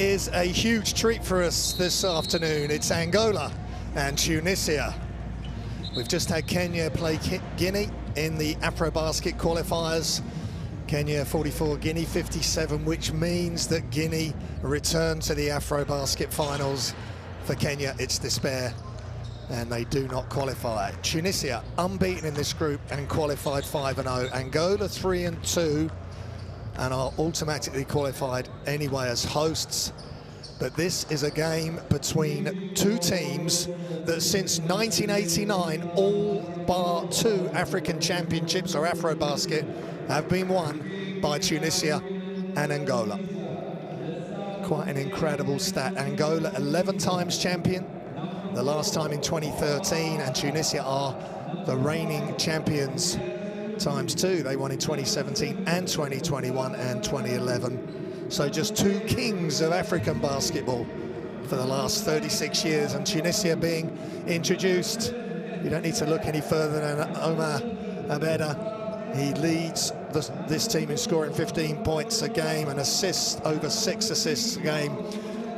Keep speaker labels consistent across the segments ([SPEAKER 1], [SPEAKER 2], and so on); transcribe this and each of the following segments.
[SPEAKER 1] is a huge treat for us this afternoon. It's Angola and Tunisia. We've just had Kenya play Guinea in the AfroBasket qualifiers. Kenya 44, Guinea 57, which means that Guinea return to the AfroBasket finals. For Kenya, it's despair, and they do not qualify. Tunisia, unbeaten in this group and qualified 5-0. Angola 3-2, and are automatically qualified anyway as hosts. But this is a game between two teams that since 1989, all bar two African championships or AfroBasket have been won by Tunisia and Angola. Quite an incredible stat. Angola 11 times champion, the last time in 2013, and Tunisia are the reigning champions times two. They won in 2017 and 2021 and 2011. So just two kings of African basketball for the last 36 years, and Tunisia being introduced. You don't need to look any further than Omar Abeda. He leads this team in scoring 15 points a game and assists, over 6 assists a game.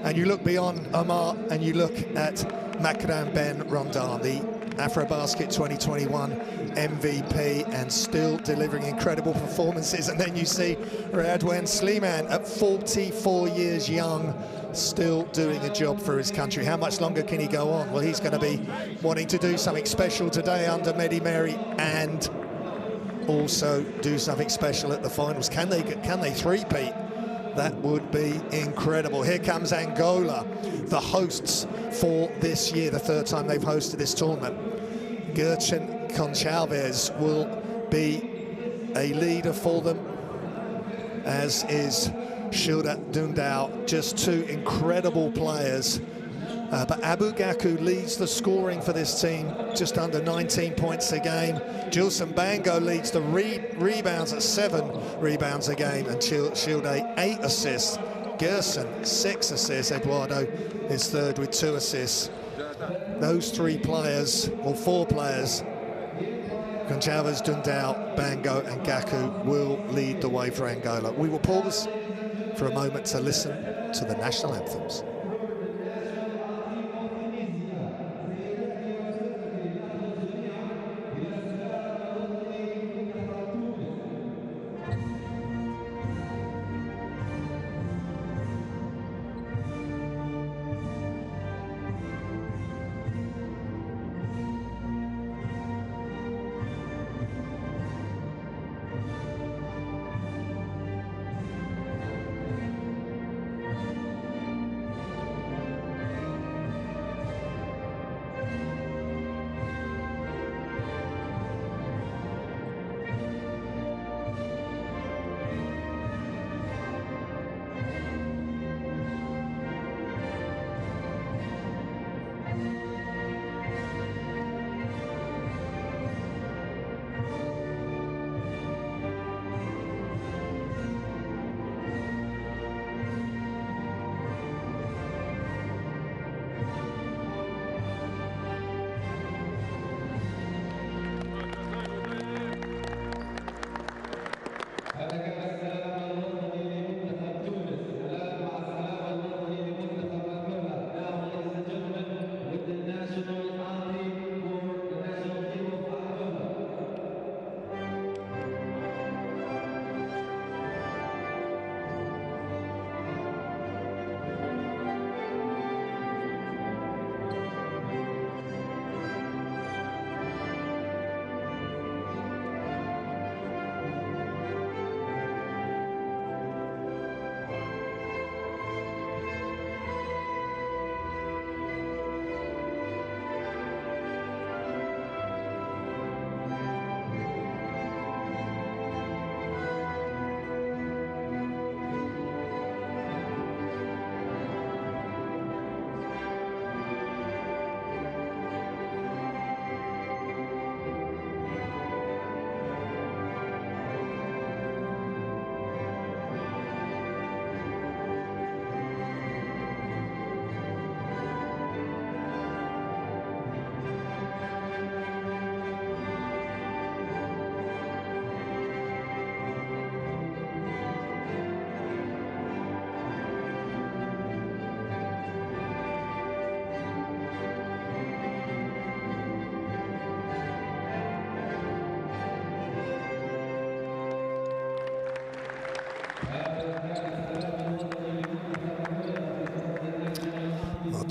[SPEAKER 1] And you look beyond Omar and you look at Makram Ben Ramadan, the AfroBasket 2021 MVP, and still delivering incredible performances. And then you see Radwan Sliman at 44 years young, still doing a job for his country. How much longer can he go on? Well, he's going to be wanting to do something special today under Mehdi Mary, and also do something special at the finals. Can they three-peat? That would be incredible. Here comes Angola, the hosts for this year, the third time they've hosted this tournament. Gertchen Conchalves will be a leader for them, as is Shilda Dundao. Just two incredible players. But Abu Gaku leads the scoring for this team, just under 19 points a game. Jilson Bango leads the rebounds at 7 rebounds a game, and Shilde 8 assists. Gerson 6 assists. Eduardo is third with 2 assists. Those 3 players, or 4 players, Conchalves, Dundao, Bango and Gaku, will lead the way for Angola. We will pause for a moment to listen to the national anthems.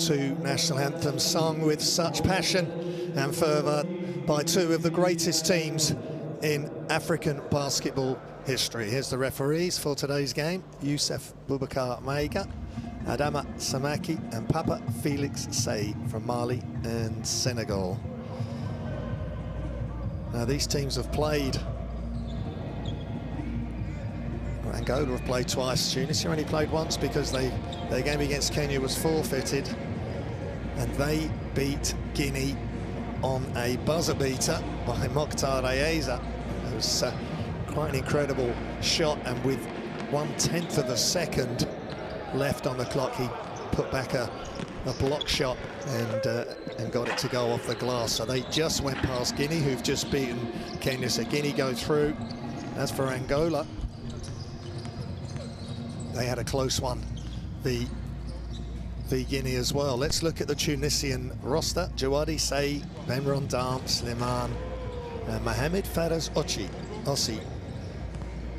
[SPEAKER 1] two national anthems sung with such passion and fervour by two of the greatest teams in African basketball history. Here's the referees for today's game: Youssef Boubacar Maïga, Adama Samaki and Papa Felix Say from Mali and Senegal. Now these teams have played. Angola have played twice. Tunisia only played once because their game against Kenya was forfeited, and they beat Guinea on a buzzer beater by Mokhtar Ayeza. It was quite an incredible shot, and with 1/10 of a second left on the clock, he put back a block shot and got it to go off the glass. So they just went past Guinea, who've just beaten Kenya. So Guinea go through. As for Angola, they had a close one, the Guinea as well. Let's look at the Tunisian roster: Jawadi Say, Bemron Dam, Slimane, Mohamed Faraz Ossi,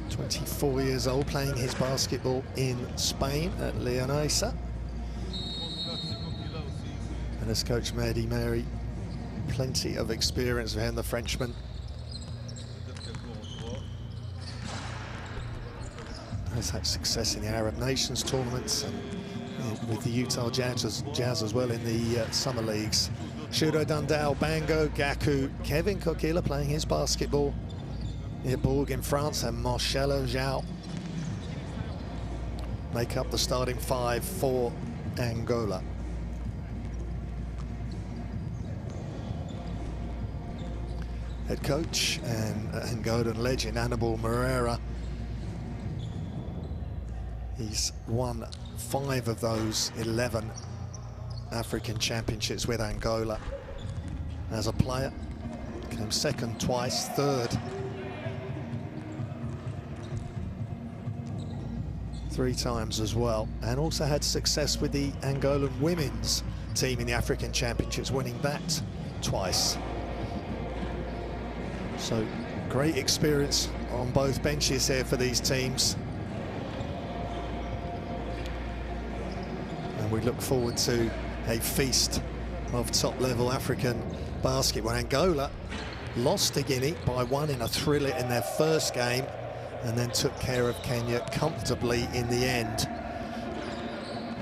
[SPEAKER 1] 24 years old, playing his basketball in Spain at Leonesa. And as coach Mehdi Mary, plenty of experience for him, the Frenchman. Has had success in the Arab Nations tournaments and with the Utah Jazz as well in the summer leagues. Shuro Dundao, Bango, Gaku, Kevin Kokila playing his basketball near Bourg in France, and Marcelo João make up the starting five for Angola. Head coach and Angolan legend Anibal Moreira. He's won 5 of those 11 African championships with Angola as a player. Came second twice, third 3 times as well, and also had success with the Angolan women's team in the African championships, winning that twice. So great experience on both benches here for these teams. We look forward to a feast of top-level African basketball. Angola lost to Guinea by 1 in a thriller in their first game, and then took care of Kenya comfortably in the end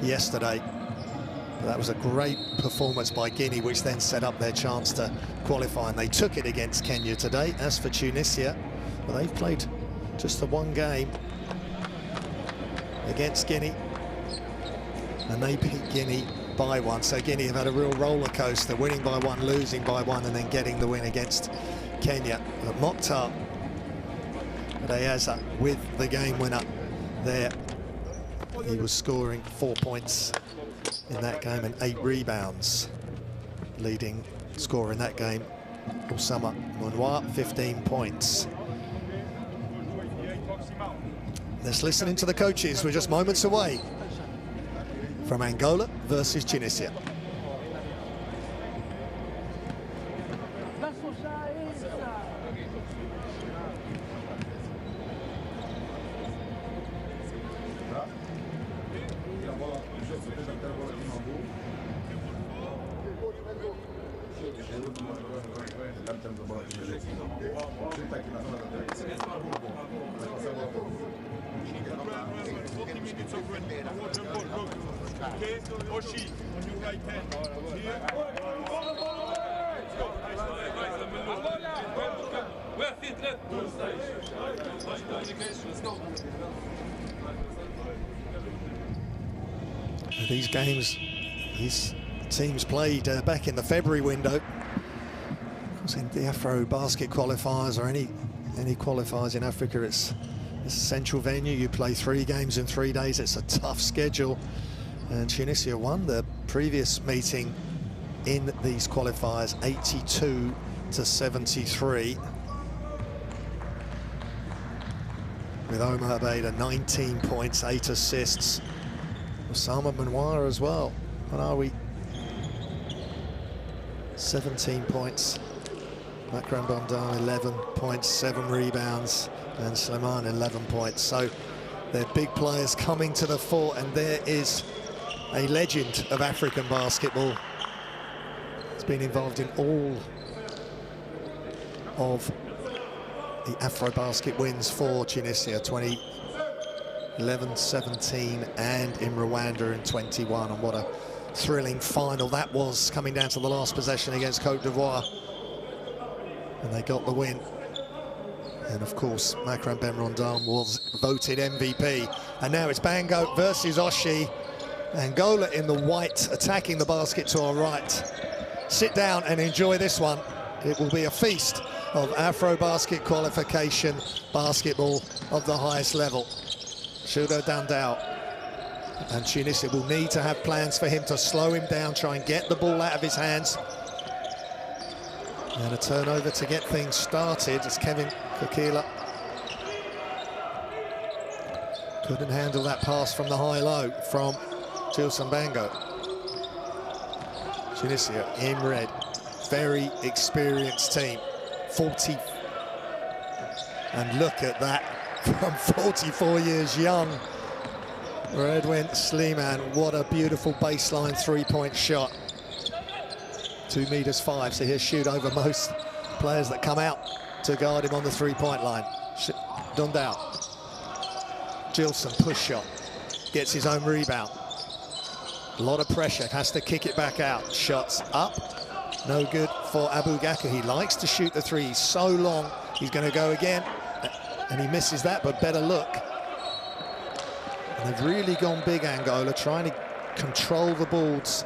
[SPEAKER 1] yesterday. But that was a great performance by Guinea, which then set up their chance to qualify, and they took it against Kenya today. As for Tunisia, well, they've played just the 1 game against Guinea, and they beat Guinea by 1. So Guinea have had a real roller coaster, winning by 1, losing by 1, and then getting the win against Kenya. But Mokhtar Ayeza with the game winner there. He was scoring 4 points in that game and 8 rebounds. Leading scorer in that game, Osama Monwa, 15 points. Let's listen into the coaches. We're just moments away from Angola versus Tunisia. These games, these teams played back in the February window. Of course, in the AfroBasket qualifiers or any qualifiers in Africa, it's a central venue. You play 3 games in 3 days. It's a tough schedule. And Tunisia won the previous meeting in these qualifiers 82-73. With Omar Abeda, 19 points, 8 assists. Osama Monwa as well. What are we? 17 points. Makram Bandar, 11 points, 7 rebounds, and Slimane, 11 points. So they're big players coming to the fore, and there is a legend of African basketball. He's been involved in all of the AfroBasket wins for Tunisia, 2011, 17, and in Rwanda in 21. And what a thrilling final that was, coming down to the last possession against Cote d'Ivoire. And they got the win. And of course, Makram Ben-Rondam was voted MVP. And now it's Bango versus Oshi. Angola in the white, attacking the basket to our right. Sit down and enjoy this one. It will be a feast of AfroBasket qualification basketball of the highest level. Shudo Dandao. And Tunisia will need to have plans for him to slow him down, try and get the ball out of his hands. And a turnover to get things started as Kevin Kokila couldn't handle that pass from the high-low from Gilson Bango. Tunisia in red, very experienced team, 40. And look at that, from 44 years young. Redwin Sleeman, what a beautiful baseline three-point shot. 2 meters 5, so he'll shoot over most players that come out to guard him on the three-point line. Dundao. Gilson, push shot, gets his own rebound. A lot of pressure, has to kick it back out. Shots up, no good for Abu Gaka. He likes to shoot the three, he's so long. He's going to go again, and he misses that, but better look. And they've really gone big, Angola, trying to control the boards,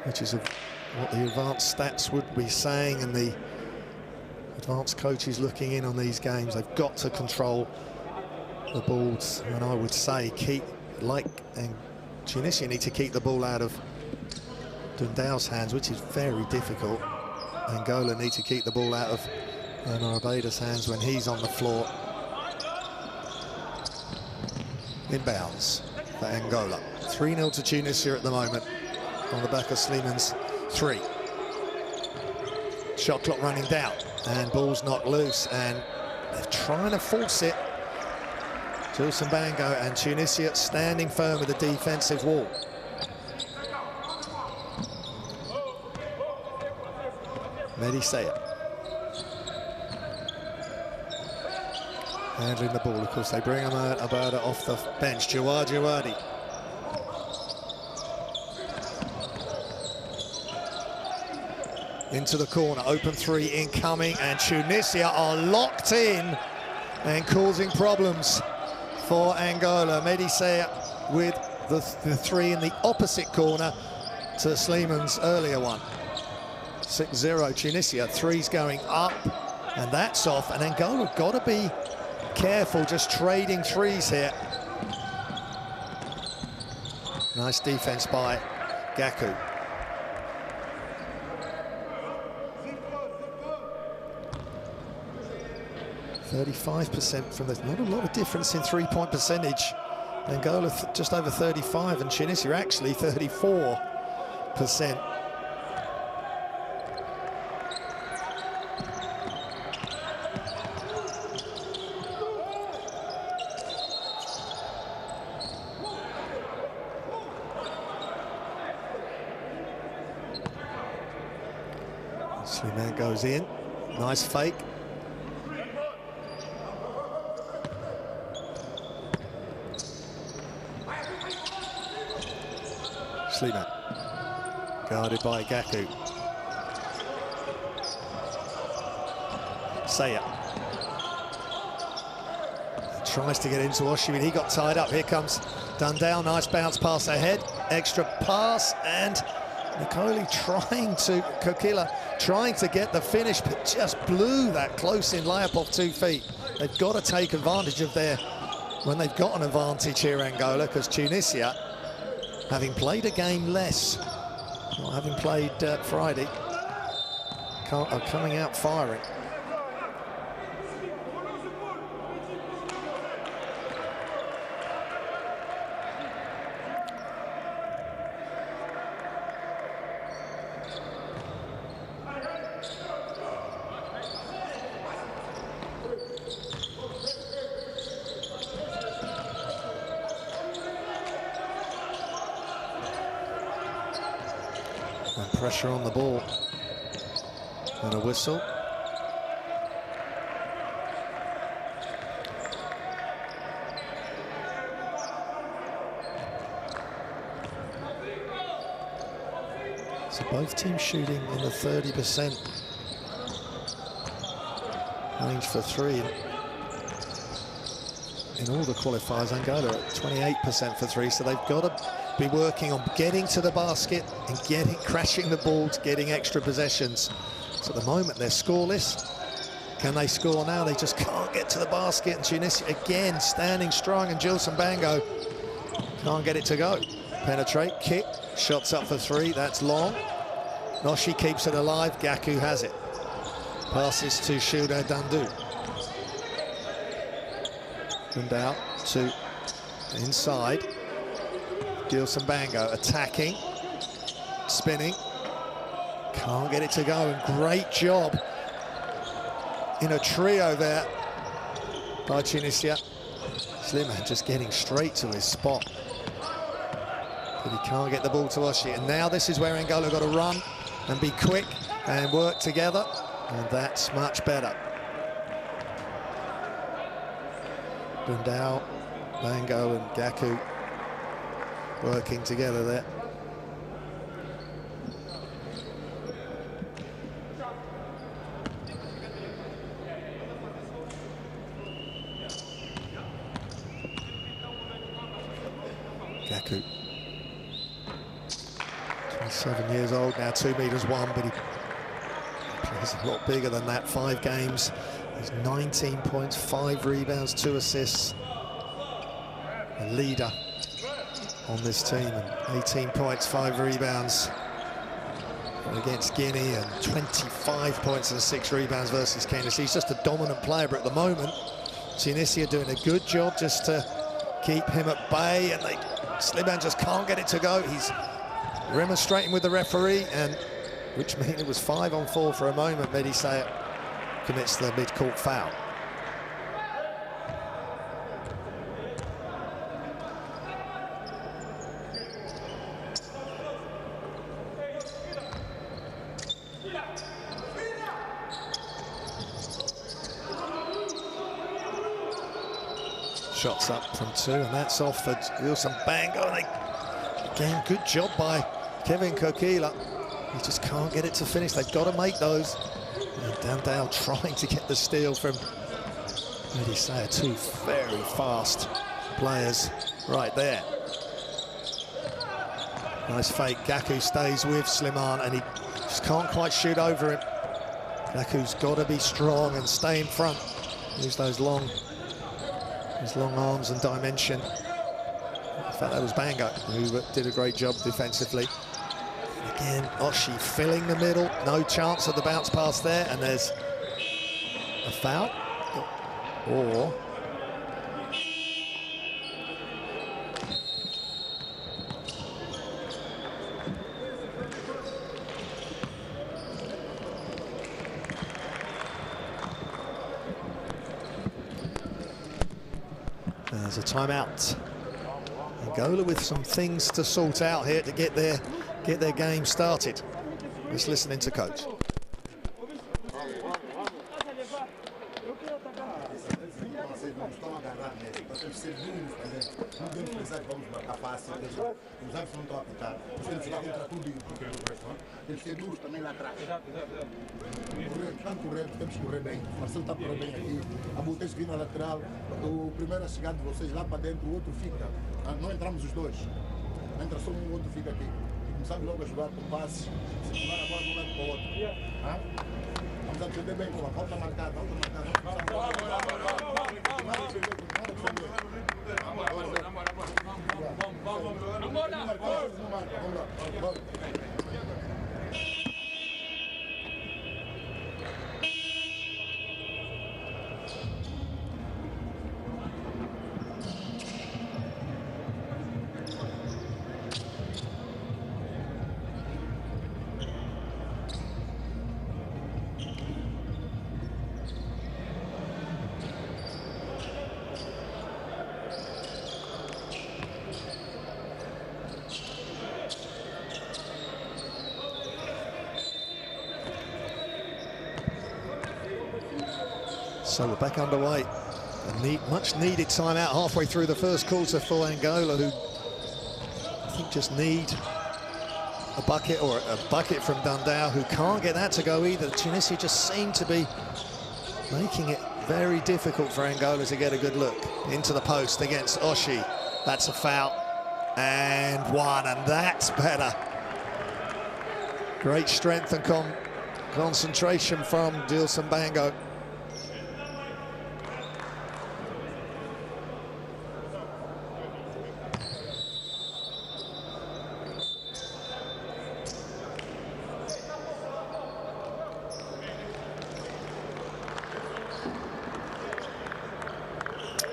[SPEAKER 1] which is what the advanced stats would be saying, and the advanced coaches looking in on these games. They've got to control the boards, and I would say and Tunisia need to keep the ball out of Dundao's hands, which is very difficult. Angola need to keep the ball out of Abada's hands when he's on the floor. Inbounds for Angola. 3-0 to Tunisia at the moment, on the back of Sleeman's three. Shot clock running down, and ball's knocked loose, and they're trying to force it. Gilson Bango and Tunisia standing firm with the defensive wall. Mehdi Seye handling the ball. Of course, they bring Abada off the bench. Jawadi. Into the corner, open three incoming, and Tunisia are locked in and causing problems for Angola. Mehdi Seye with the three in the opposite corner to Sleeman's earlier one. 6-0 Tunisia, threes going up, and that's off, and Angola got to be careful just trading threes here. Nice defense by Gaku. %35% from this. Not a lot of difference in three-point percentage. Angola just over 35, and Tunisia actually 34%. Sleeman goes in, nice fake. Sleeman, guarded by Gaku. Seye tries to get into Oshi, but he got tied up. Here comes Dundao, nice bounce pass ahead, extra pass, and Kokila trying to get the finish, but just blew that close in layup off 2 feet. They've got to take advantage of when they've got an advantage here, Angola, because Tunisia, having played a game less, not having played Friday, are coming out firing. And pressure on the ball. And a whistle. So both teams shooting in the 30% range for three. In all the qualifiers, Angola at 28% for three, so they've got to be working on getting to the basket and crashing the balls, getting extra possessions. So at the moment they're scoreless. Can they score now? They just can't get to the basket, and Tunisia again standing strong, and Gilson Bango can't get it to go. Penetrate, kick, shots up for three, that's long. Noshi keeps it alive, Gaku has it. Passes to Shilda Dandu. And out to inside. Gilson Bango attacking, spinning. Can't get it to go, and great job in a trio there by Tunisia. Slimane just getting straight to his spot. But he can't get the ball to Oshie. And now this is where Angola got to run and be quick and work together. And that's much better. Bundao, Bango and Gaku working together there. Gaku, 27 years old now, 2 meters 1, but he plays a lot bigger than that. 5 games, he's 19 points, 5 rebounds, 2 assists. A leader on this team, and 18 points, 5 rebounds against Guinea, and 25 points and 6 rebounds versus Kenya. So he's just a dominant player, but at the moment, Tunisia doing a good job just to keep him at bay, and Slimane just can't get it to go. He's remonstrating with the referee, and which means it was 5-on-4 for a moment. Medisea commits the mid-court foul. Shots up from 2, and that's off for Gilson Bango. And again, good job by Kevin Kokila. He just can't get it to finish. They've got to make those. And Dandale trying to get the steal from Medisea. 2 very fast players right there. Nice fake. Gaku stays with Slimane, and he just can't quite shoot over him. Gaku's got to be strong and stay in front. Use those long arms and dimension. In fact, that was Bango who did a great job defensively. Again, Oshie filling the middle. No chance of the bounce pass there, and there's a foul. Or there's a timeout. Angola with some things to sort out here to get their game started. Just listening to coach.
[SPEAKER 2] Temos que correr bem. O Marcelo está a correr bem aqui. A bola tem que vir na lateral. O primeiro a chegar de vocês lá para dentro, o outro fica. Não entramos os dois. Entra só um, o outro fica aqui. Começamos logo a jogar com passes. Se jogar agora de um lado para o outro. Vamos a defender bem com a falta marcada. Vamos.
[SPEAKER 1] So we're back underway. A much needed timeout halfway through the first quarter for Angola, who I think just need a bucket from Dundao, who can't get that to go either. Tunisia just seem to be making it very difficult for Angola to get a good look. Into the post against Oshi. That's a foul. And one, and that's better. Great strength and concentration from Dilson Bango.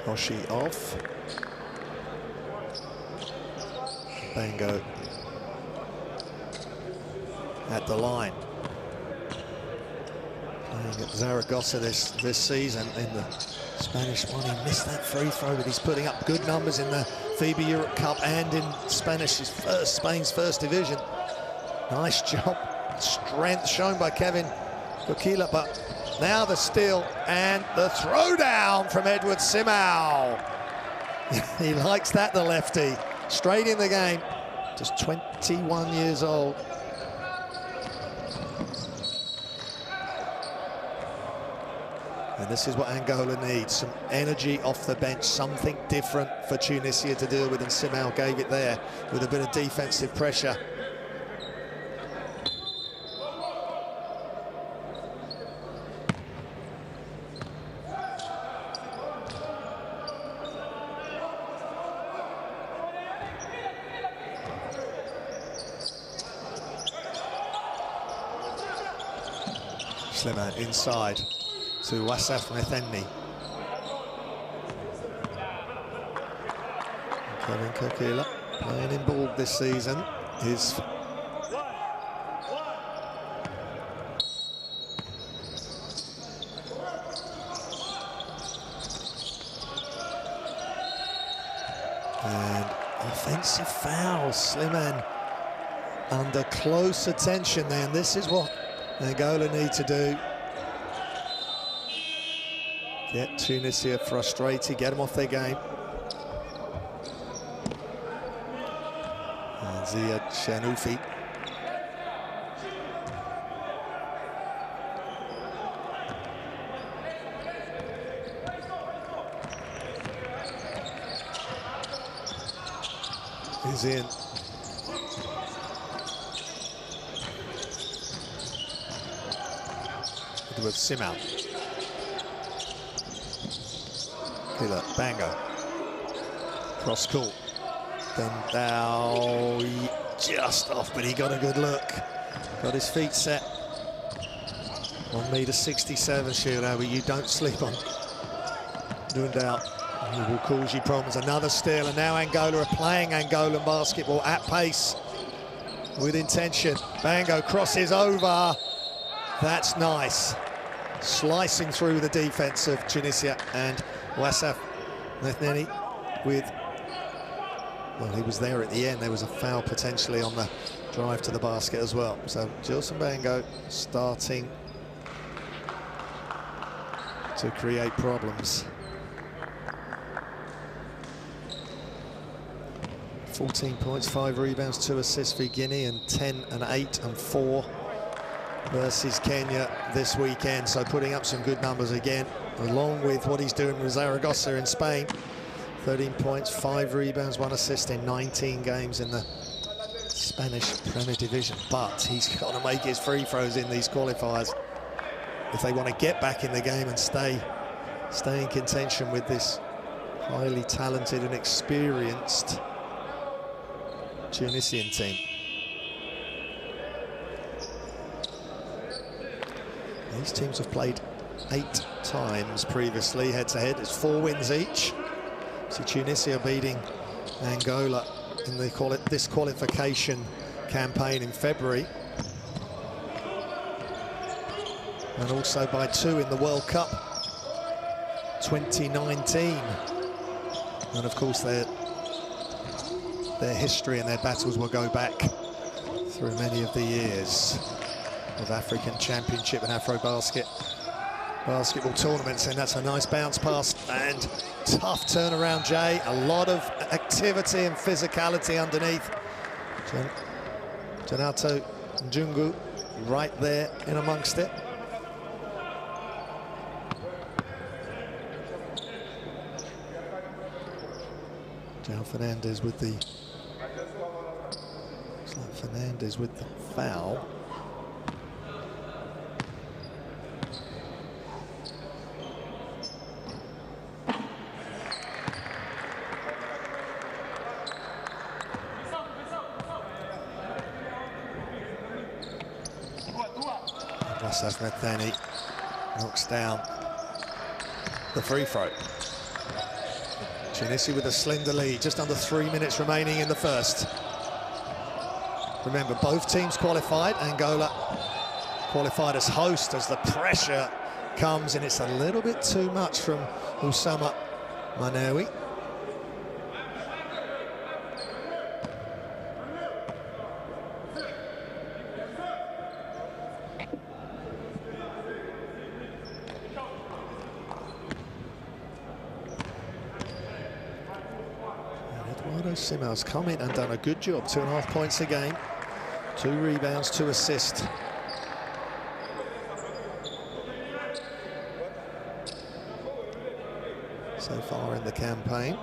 [SPEAKER 1] Oshi off. Bango at the line. Playing at Zaragoza this season in the Spanish one. He missed that free throw, but he's putting up good numbers in the FIBA Europe Cup and in Spain's first division. Nice job, strength shown by Kevin Kokila, but now the steal and the throwdown from Edward Simao. He likes that, the lefty. Straight in the game, just 21 years old. And this is what Angola needs, some energy off the bench, something different for Tunisia to deal with, and Simao gave it there with a bit of defensive pressure. Slimane inside to Wasaf Metheni. Kevin Kokila playing in ball this season is and offensive foul. Slimane under close attention there, and this is what Angola need to do. Get Tunisia frustrated, get them off their game. And Ziad Shanoufi. He's in. With Simao. Killer, Bango. Cross court. Dundao just off, but he got a good look. Got his feet set. 1.67 Shiro, but you don't sleep on Dundao. He will cause you problems. Another steal, and now Angola are playing Angolan basketball at pace with intention. Bango crosses over. That's nice. Slicing through the defense of Tunisia, and Wasaf Metheni with, well, he was there at the end. There was a foul potentially on the drive to the basket as well. So Dilson Bango starting to create problems. 14 points, 5 rebounds, 2 assists for Guinea, and 10 and 8 and 4 versus Kenya this weekend, so putting up some good numbers again, along with what he's doing with Zaragoza in Spain. 13 points, 5 rebounds, 1 assist in 19 games in the Spanish Premier Division, but he's got to make his free throws in these qualifiers if they want to get back in the game and stay in contention with this highly talented and experienced Tunisian team. These teams have played 8 times previously, head-to-head. It's 4 wins each. See Tunisia beating Angola in this qualification campaign in February. And also by 2 in the World Cup 2019. And of course their history and their battles will go back through many of the years of African Championship and AfroBasket basketball tournaments, and that's a nice bounce pass and tough turnaround, Jay. A lot of activity and physicality underneath. Donato Njungu right there in amongst it. João Fernandes with the... Looks like Fernandes with the foul. Metheny knocks down the free throw. Tunisia with a slender lead, just under 3 minutes remaining in the first. Remember, both teams qualified. Angola qualified as host, as the pressure comes, and it's a little bit too much from Usama Manawi. Simal's come in and done a good job, 2.5 points a game, 2 rebounds, 2 assists. So far in the campaign.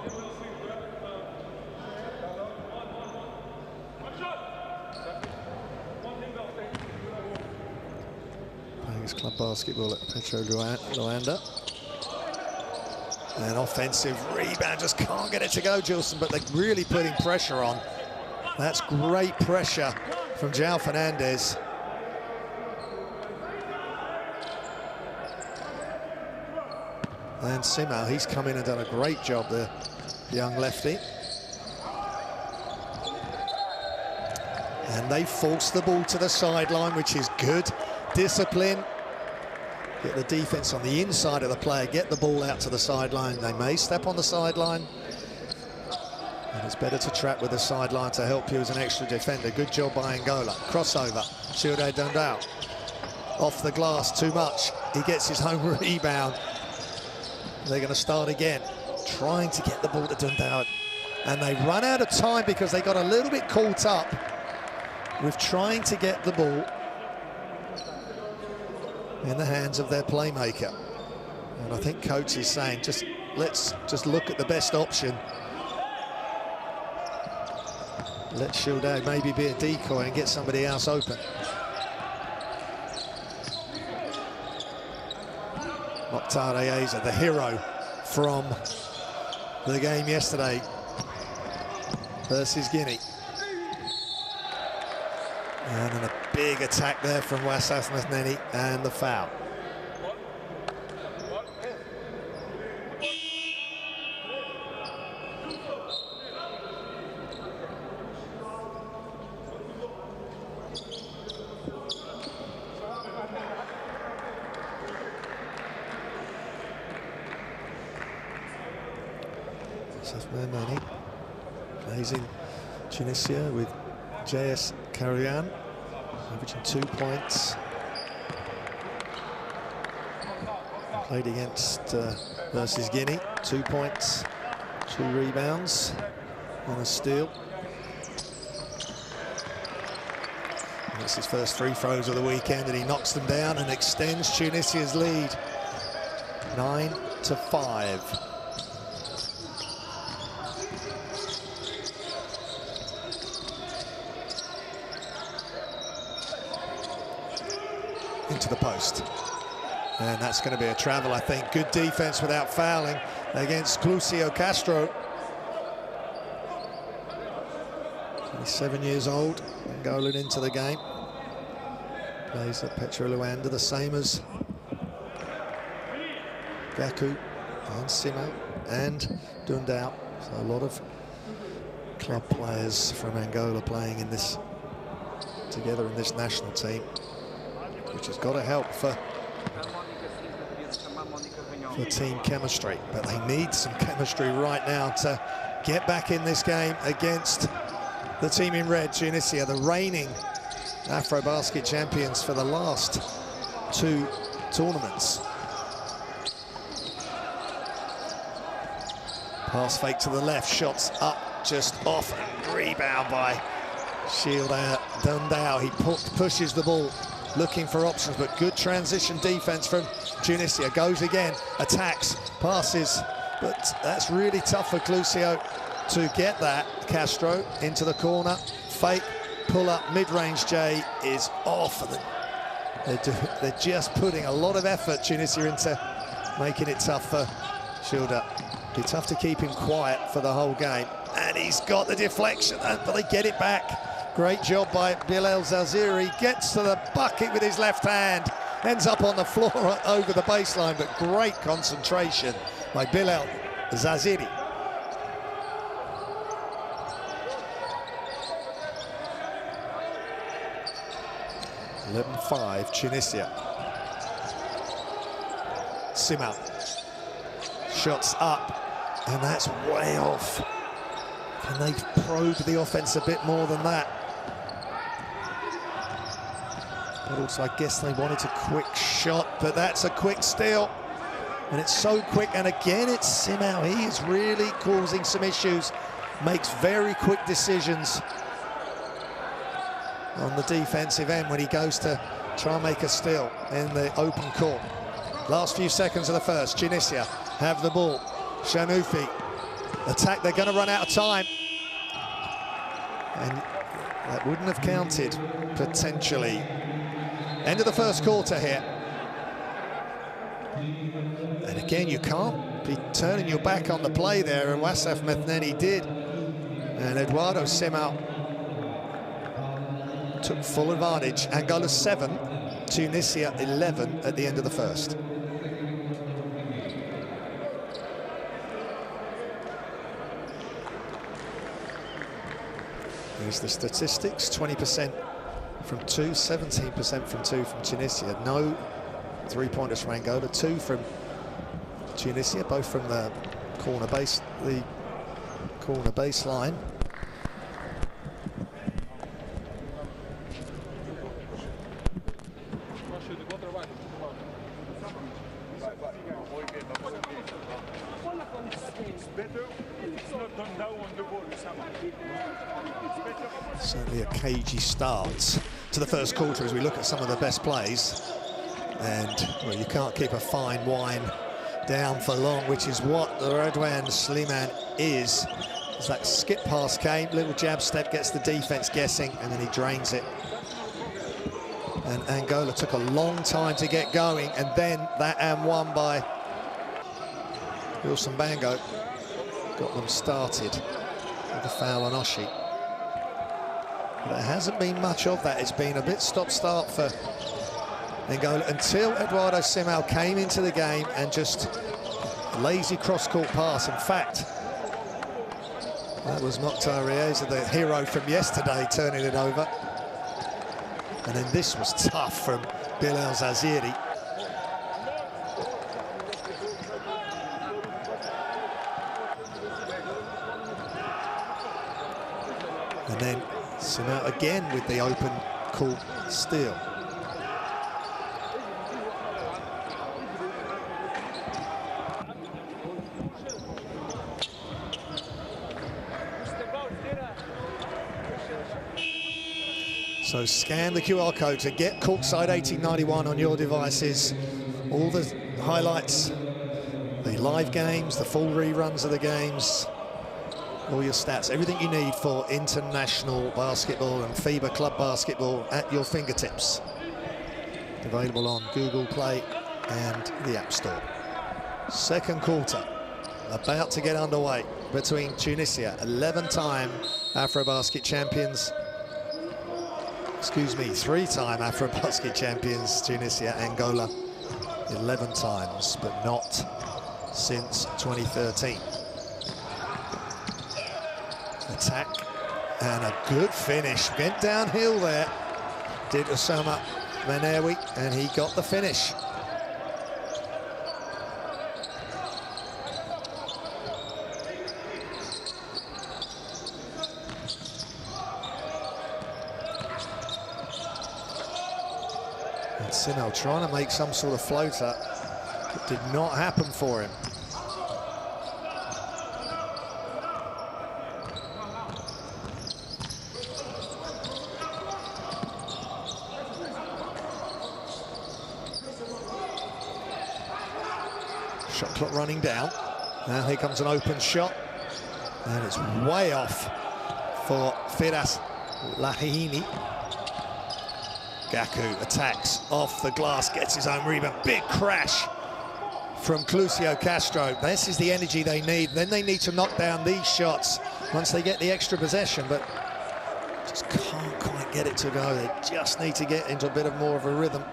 [SPEAKER 1] Playing his club basketball at Petro Luanda. An offensive rebound, just can't get it to go, Gilson, but they're really putting pressure on. That's great pressure from João Fernandes. And Simal, he's come in and done a great job, the young lefty. And they force the ball to the sideline, which is good discipline. Get the defense on the inside of the player, get the ball out to the sideline. They may step on the sideline, and it's better to trap with the sideline to help you as an extra defender. Good job by Angola. Crossover, Shilde Dundao. Off the glass, too much. He gets his home rebound. They're going to start again, trying to get the ball to Dundao. And they run out of time because they got a little bit caught up with trying to get the ball in the hands of their playmaker. And I think coach is saying, let's just look at the best option. Let Shilde maybe be a decoy and get somebody else open. Mokhtar Ayeza, the hero from the game yesterday versus Guinea. And then a big attack there from Wasaf Metheny, and the foul. Wasaf Metheny plays in Tunisia with JS Karian, averaging 2 points. Played against versus Guinea, 2 points, 2 rebounds, and a steal. And it's his first free throws of the weekend, and he knocks them down and extends Tunisia's lead, 9-5. Into the post, and that's going to be a travel, I think. Good defense without fouling against Clusio Castro. 27 years old, Angolan into the game. Plays at Petro Luanda, the same as Gaku and Simal and Dundao. So a lot of club players from Angola playing in this together in this national team, which has got to help for team chemistry. But they need some chemistry right now to get back in this game against the team in red, Tunisia, the reigning AfroBasket champions for the last 2 tournaments. Pass fake to the left, shots up, just off, and rebound by Dundao. He pushes the ball, looking for options, but good transition defense from Tunisia. Goes again, attacks, passes, but that's really tough for Clusio to get that. Castro into the corner, fake, pull up, mid-range J is off. They're just putting a lot of effort, Tunisia, into making it tough for Shilda. Be tough to keep him quiet for the whole game. And he's got the deflection, but they get it back. Great job by Bilal Zaziri. Gets to the bucket with his left hand. Ends up on the floor over the baseline, but great concentration by Bilal Zaziri. (11-5) Tunisia. Simao. Shots up, and that's way off. Can they probe the offense a bit more than that? But also, I guess they wanted a quick shot, but that's a quick steal. And it's so quick, and again, it's Simao. He is really causing some issues, makes very quick decisions on the defensive end when he goes to try and make a steal in the open court. Last few seconds of the first, Tunisia have the ball. Shanoufi attack, they're going to run out of time. And that wouldn't have counted, potentially. End of the first quarter here. And again, you can't be turning your back on the play there, and Wasaf Methneni did. And Eduardo Simao took full advantage. Angola 7, Tunisia 11 at the end of the first. Here's the statistics: 20% from two, 17% from two from Tunisia. No three-pointers from Angola, 2 from Tunisia, both from the corner baseline. Certainly a cagey start to the first quarter as we look at some of the best plays. And well, you can't keep a fine wine down for long, which is what the Redouane Slimane is. As that skip pass came, little jab step, gets the defense guessing, and then he drains it. And Angola took a long time to get going, and then that and one by Wilson Bango got them started with a foul on Oshie. There hasn't been much of that. It's been a bit stop-start for Angola until Eduardo Simao came into the game and just lazy cross-court pass. In fact, that was Mokhtar Rieza, the hero from yesterday, turning it over. And then this was tough from Bilal Zaziri. And then Simao again with the open court steal. So scan the QR code to get Courtside 1891 on your devices. All the highlights, the live games, the full reruns of the games, all your stats, everything you need for international basketball and FIBA club basketball at your fingertips. Available on Google Play and the App Store. Second quarter about to get underway between Tunisia, 11-time AfroBasket champions. Excuse me, 3-time AfroBasket champions, Tunisia, Angola, 11 times, but not since 2013. Attack, and a good finish. Went downhill there, did Osama Menewi, and he got the finish. Simao trying to make some sort of floater. It did not happen for him. Shot clock running down. Now here comes an open shot. And it's way off for Firas Lahini. Gaku attacks off the glass, gets his own rebound. Big crash from Clucio Castro. This is the energy they need. Then they need to knock down these shots once they get the extra possession, but just can't quite get it to go. They just need to get into a bit of more of a rhythm.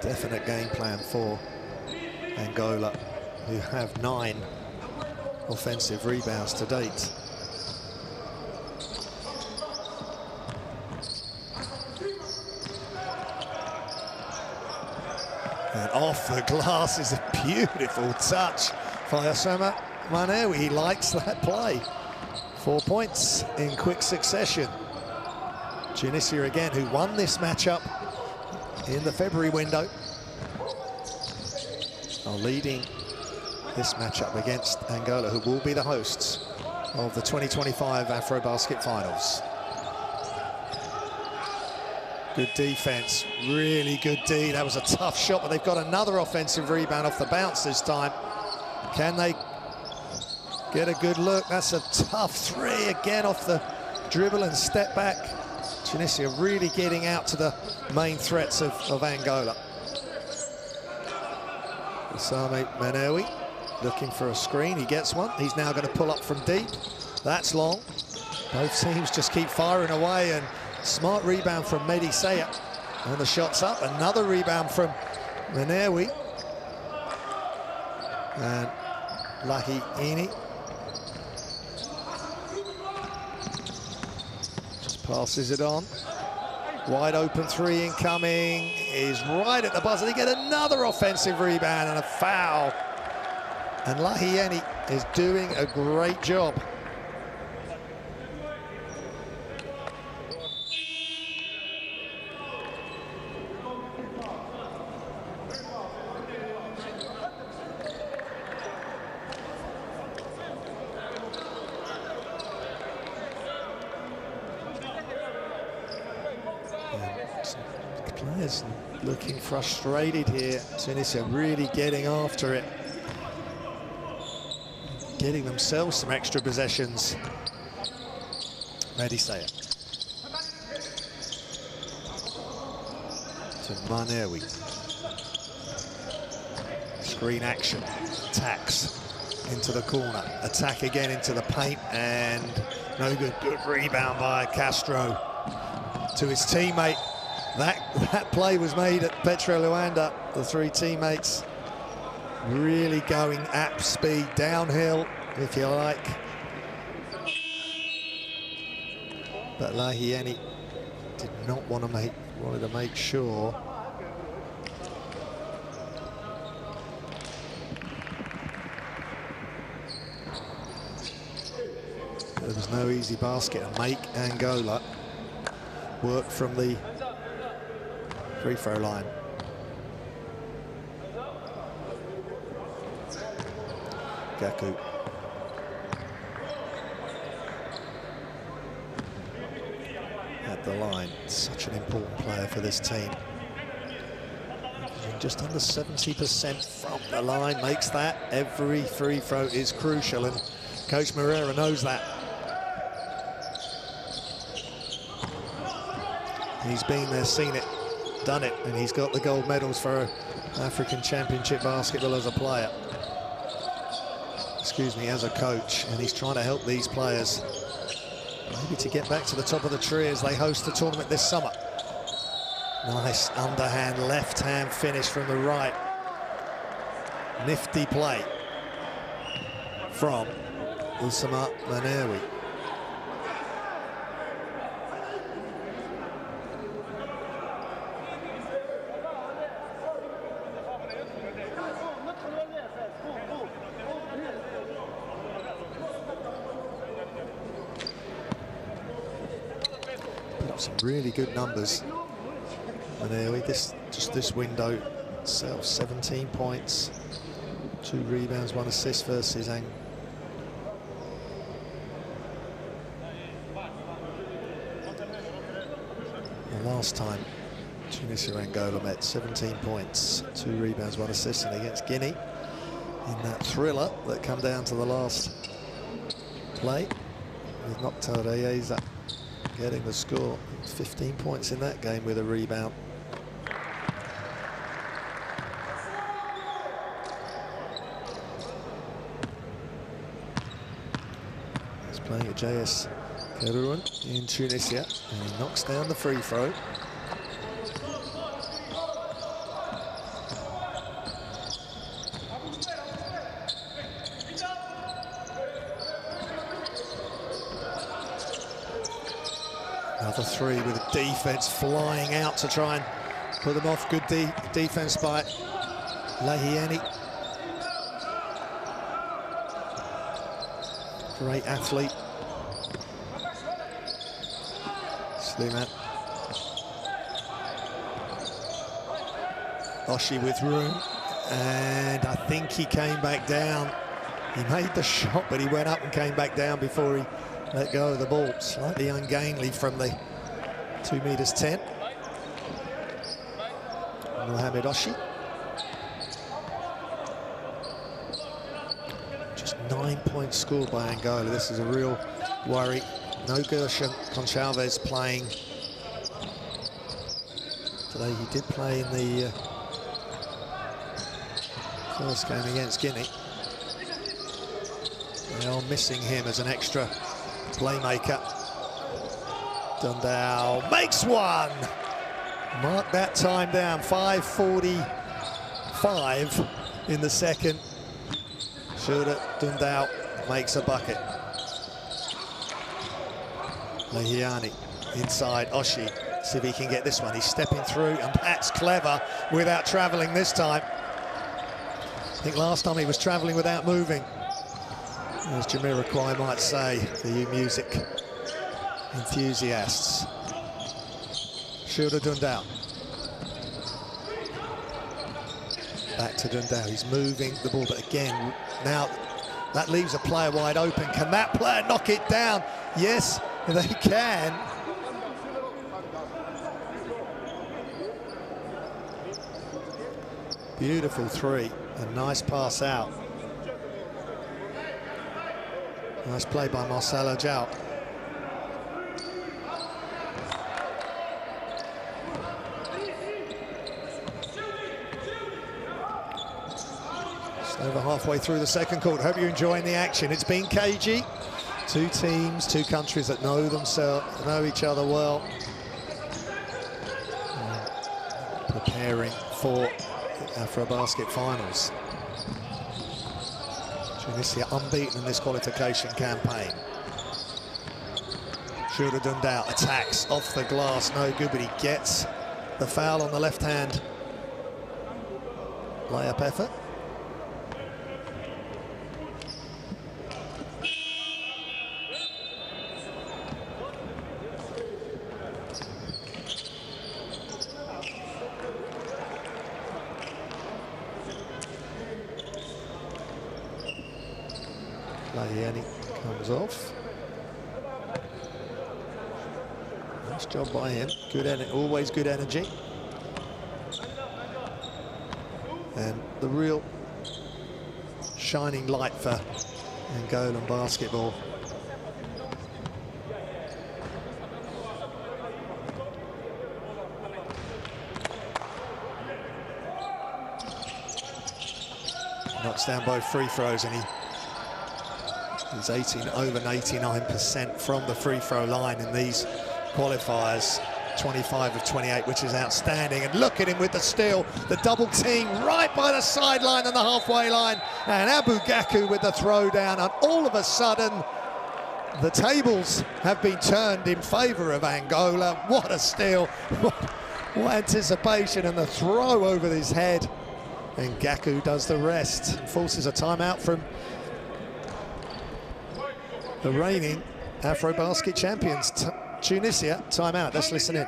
[SPEAKER 1] Definite game plan for Angola, who have 9 offensive rebounds to date. And off the glass is a beautiful touch by Osama Manewi. He likes that play. 4 points in quick succession. Tunisia again, who won this matchup in the February window, are leading this matchup against Angola, who will be the hosts of the 2025 AfroBasket Finals. Good defense, really good D. That was a tough shot, but they've got another offensive rebound off the bounce this time. Can they get a good look? That's a tough 3 again off the dribble and step back. Tunisia really getting out to the main threats of Angola. Osama Manewi looking for a screen. He gets one. He's now going to pull up from deep. That's long. Both teams just keep firing away, and smart rebound from Mehdi Saya. And the shot's up. Another rebound from Manewi. And Lahini just passes it on. Wide open 3 incoming, is right at the buzzer. They get another offensive rebound and a foul. And Lahini is doing a great job. Players looking frustrated here. Tunisia really getting after it, getting themselves some extra possessions. Mehdi Saya to Manewi. Screen action, attacks into the corner, attack again into the paint, and no good. Good rebound by Castro to his teammate. That play was made at Petro Luanda. The 3 teammates really going at speed, downhill, if you like. But Lahini did not want to wanted to make sure. There was no easy basket and make Angola work from the free throw line. Gaku. At the line, such an important player for this team. Just under 70% from the line, makes that. Every free throw is crucial, and Coach Moreira knows that. He's been there, seen it, done it, and he's got the gold medals for African Championship basketball as a player. Excuse me, as a coach, and he's trying to help these players maybe to get back to the top of the tree as they host the tournament this summer. Nice underhand, left-hand finish from the right. Nifty play from Osama Manewi. Some really good numbers. Manewi, just this window itself, 17 points, 2 rebounds, 1 assist versus the last time Tunisia Angola met 17 points, 2 rebounds, 1 assist, and against Guinea in that thriller that come down to the last play with Mokhtar Ayeza getting the score. 15 points in that game with a rebound. He's playing at JS Kerouan in Tunisia, and he knocks down the free throw. Another 3 with the defense flying out to try and put them off. Good defense by Lahiani. Great athlete. Sliman. Oshie with room, and I think he came back down. He made the shot, but he went up and came back down before he let go of the ball. Slightly ungainly from the 2 meters 10. Mohamed Oshie. Just 9 points scored by Angola. This is a real worry. No Gershon Conchalves playing today. He did play in the first game against Guinea. They are missing him as an extra playmaker. Dundao makes one. Mark that time down. 5:45 in the second. Shooter Dundao makes a bucket. Lahiani inside Oshie. See if he can get this one. He's stepping through, and that's clever without travelling this time. I think last time he was travelling without moving, as Jamiroquai might say, for you music enthusiasts. Shooter Dundao. Back to Dundao. He's moving the ball, but again, now that leaves a player wide open. Can that player knock it down? Yes, they can. Beautiful 3. A nice pass out. Nice play by Marcelo Jau. Just over halfway through the second quarter. Hope you're enjoying the action. It's been cagey. 2 teams, 2 countries that know each other well. Preparing for the AfroBasket finals. Tunisia unbeaten in this qualification campaign. Shooter Dundao attacks off the glass, no good, but he gets the foul on the left hand. Layup effort. Lahiani comes off. Nice job by him. Always good energy. And the real shining light for Angolan basketball. Knocks down both free throws, and he's over 89% from the free throw line in these qualifiers. 25 of 28, which is outstanding. And look at him with the steal, the double team right by the sideline and the halfway line. And Abu Gaku with the throw down. And all of a sudden, the tables have been turned in favor of Angola. What a steal. What anticipation, and the throw over his head. And Gaku does the rest. Forces a timeout from the reigning AfroBasket champions, Tunisia. Timeout. Let's listen in.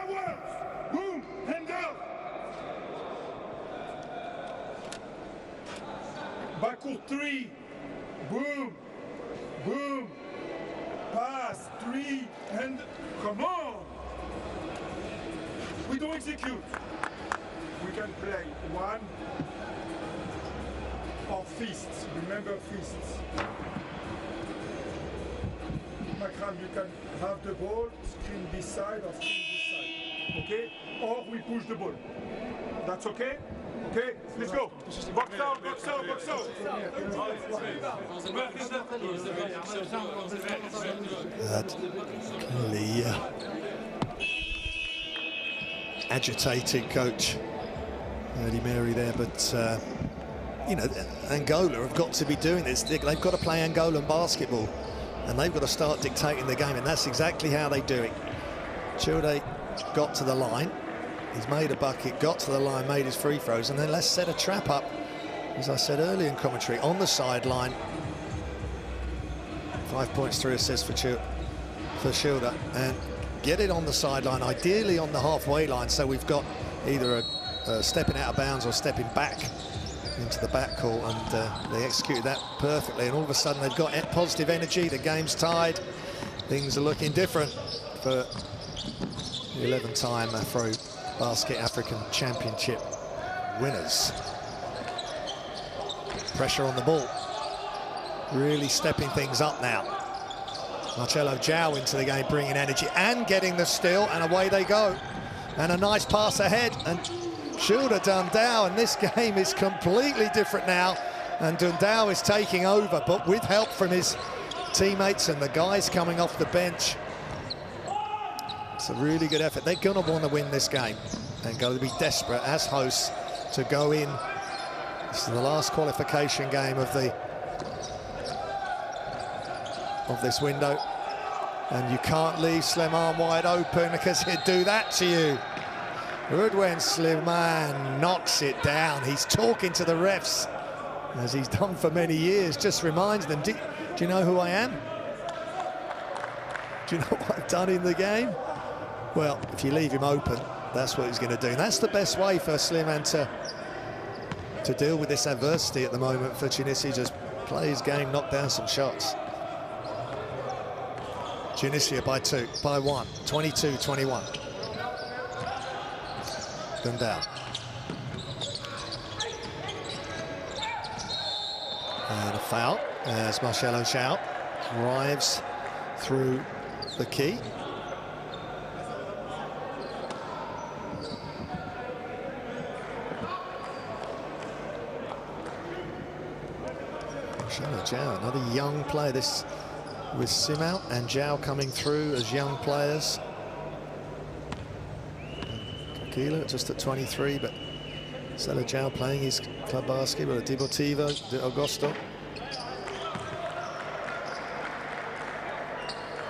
[SPEAKER 3] Boom, hand out. Baku 3. Boom, boom. Pass 3 and come on. We don't execute. one. Or fists. Remember fists. Makram, you can have the ball, screen this side or screen this side. Okay? Or we push the ball. That's okay? Okay, let's go. Box out, box out, box out.
[SPEAKER 1] That clearly agitated coach Eddie Mary there, but you know, Angola have got to be doing this. They've got to play Angolan basketball, and they've got to start dictating the game, and that's exactly how they do it. Childe got to the line. He's made a bucket, got to the line, made his free throws, and then let's set a trap up, as I said earlier in commentary, on the sideline. 5 points, 3 assists for Childe, and get it on the sideline, ideally on the halfway line, so we've got either a stepping out of bounds or stepping back into the backcourt, and they executed that perfectly, and all of a sudden they've got positive energy, the game's tied, things are looking different for the 11-time AfroBasket African Championship winners. Pressure on the ball, really stepping things up now. Marcelo João into the game, bringing energy and getting the steal, and away they go. And a nice pass ahead, and Childe Dundao, and this game is completely different now, and Dundao is taking over, but with help from his teammates and the guys coming off the bench. It's a really good effort. They're going to want to win this game and going to be desperate as hosts to go in. This is the last qualification game of this window, and you can't leave Slimane wide open, because he'd do that to you. Rudwen Slimane knocks it down. He's talking to the refs, as he's done for many years, just reminds them, do you know who I am? Do you know what I've done in the game? Well, if you leave him open, that's what he's going to do. And that's the best way for Slimane to deal with this adversity at the moment for Tunisia. Just play his game, knock down some shots. Tunisia by 2, by 1, 22-21. Dundao. And a foul as Marcelo João drives through the key. Marcelo João, another young player. This with Simao and João coming through as young players. Kakila just at 23, but Marcelo João playing his club basketball at Deportivo de Augusto.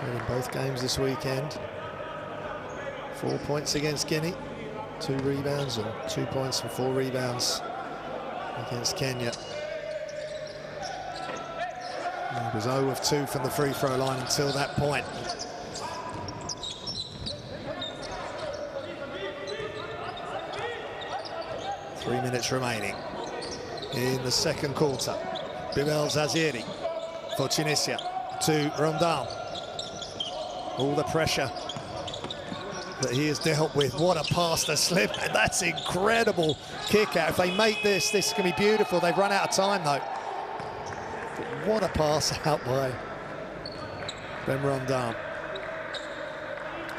[SPEAKER 1] And in both games this weekend. 4 points against Guinea, 2 rebounds, and 2 points and 4 rebounds against Kenya. He was 0 of 2 from the free throw line until that point. Three minutes remaining in the second quarter. Bilal Zaziri for Tunisia to Rondon. All the pressure that he has dealt with. What a pass to Slimane. That's incredible kick out. If they make this, this can be beautiful. They've run out of time though. But what a pass out by Ben Rondon.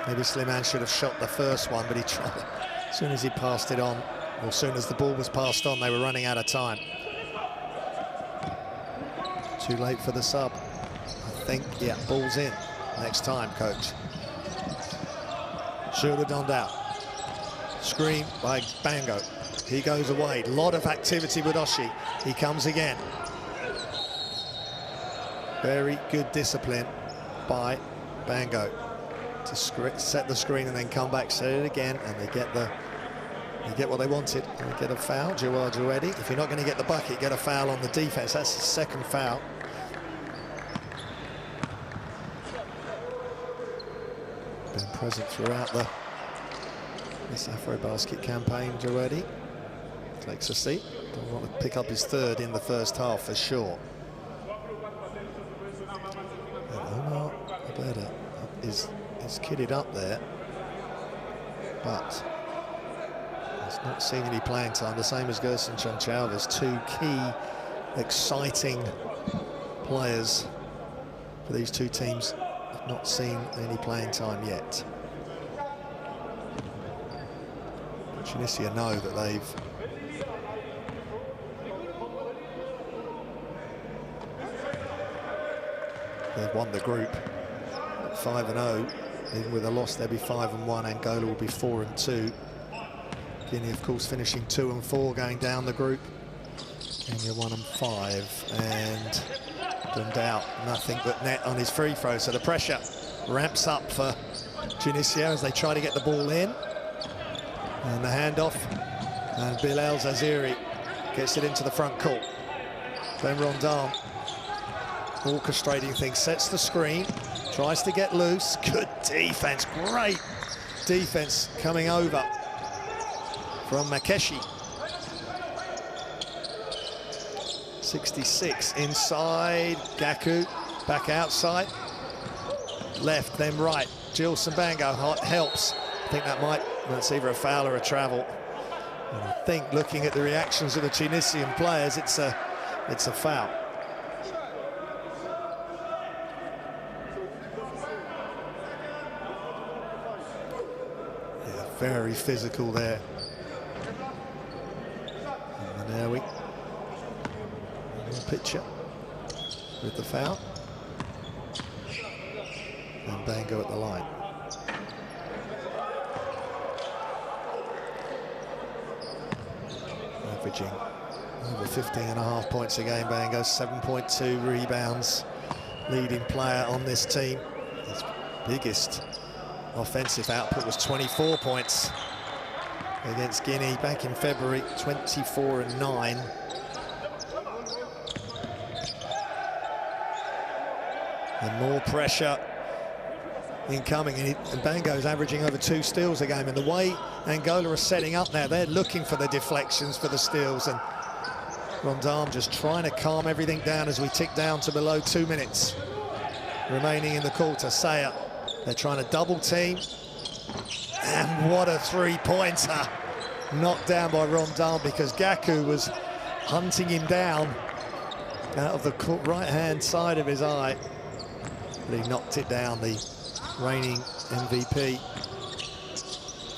[SPEAKER 1] Maybe Slimane should have shot the first one, but he tried. As soon as he passed it on, or as soon as the ball was passed on, they were running out of time. Too late for the sub. I think, yeah, ball's in. Next time, coach. Childe Dundao. Screen by Bango. He goes away. A lot of activity with Oshie. He comes again. Very good discipline by Bango to set the screen and then come back, set it again, and they get what they wanted. They get a foul. Joao Joedi. If you're not going to get the bucket, get a foul on the defense. That's the second foul. Been present throughout this AfroBasket campaign. Joedi takes a seat. Don't want to pick up his third in the first half for sure. And Omar Abeda is kitted up there, but He's not seen any playing time, the same as Gerson Chanchalvis. Two key, exciting players for these two teams. Have not seen any playing time yet. Tunisia know that they've won the group at 5-0. Even with a loss, they'll be 5-1. Angola will be 4-2. Guinea, of course, finishing 2-4, going down the group. Kenya 1-5, and Dundao nothing but net on his free throw. So the pressure ramps up for Tunisia as they try to get the ball in. And the handoff, and Bilal Zaziri gets it into the front court. Then Rondon orchestrating things, sets the screen, tries to get loose. Good defense, great defense coming over from Makeshi. 66 inside, Gaku back outside, left then right. Gilson Bango helps. I think that's either a foul or a travel. And I think looking at the reactions of the Tunisian players, it's a foul. Yeah, very physical there. And there we picture with the foul. And Bango at the line. Averaging over 15.5 points a game, Bango, 7.2 rebounds. Leading player on this team. His biggest offensive output was 24 points against Guinea back in February, 24-9. And more pressure incoming, and Bango's averaging over 2 steals a game. And the way Angola are setting up now, they're looking for the deflections for the steals, and Rondon just trying to calm everything down as we tick down to below 2 minutes remaining in the quarter. Saya, they're trying to double team, and what a three-pointer knocked down by Rondon, because Gaku was hunting him down out of the right-hand side of his eye. But he knocked it down, the reigning MVP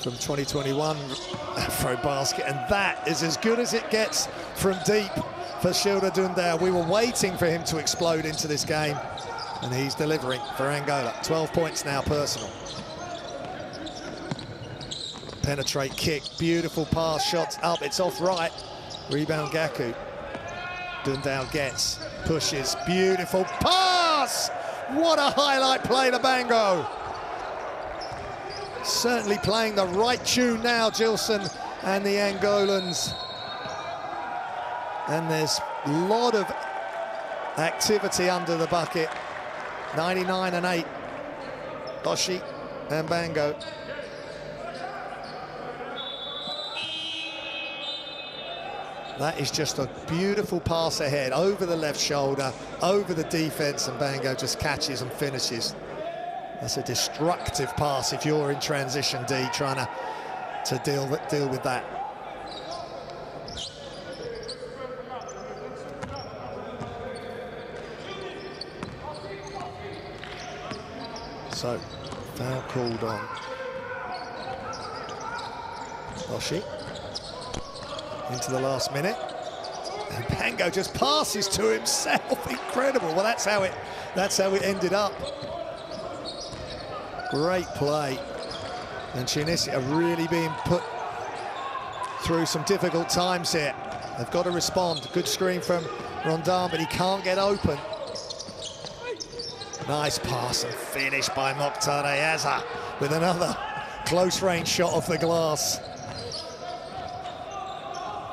[SPEAKER 1] from 2021 AfroBasket, and that is as good as it gets from deep for Shilda Dundao. We were waiting for him to explode into this game, and he's delivering for Angola. 12 points now personal. Penetrate kick, beautiful pass, shots up, it's off right. Rebound Gaku. Dundao gets, pushes, beautiful pass! What a highlight play to Bango. Certainly playing the right tune now, Gilson and the Angolans. And there's a lot of activity under the bucket. 99-8, Oshi and Bango. That is just a beautiful pass ahead, over the left shoulder, over the defense, and Bango just catches and finishes. That's a destructive pass if you're in transition D, trying to deal with that. So, foul called on Oshi. Into the last minute, and Bango just passes to himself. Incredible. Well, that's how it ended up. Great play, and Tunisia are really being put through some difficult times here. They've got to respond. Good screen from Rondon, but he can't get open. Nice pass and finish by Mokhtar Ayaza with another close range shot off the glass.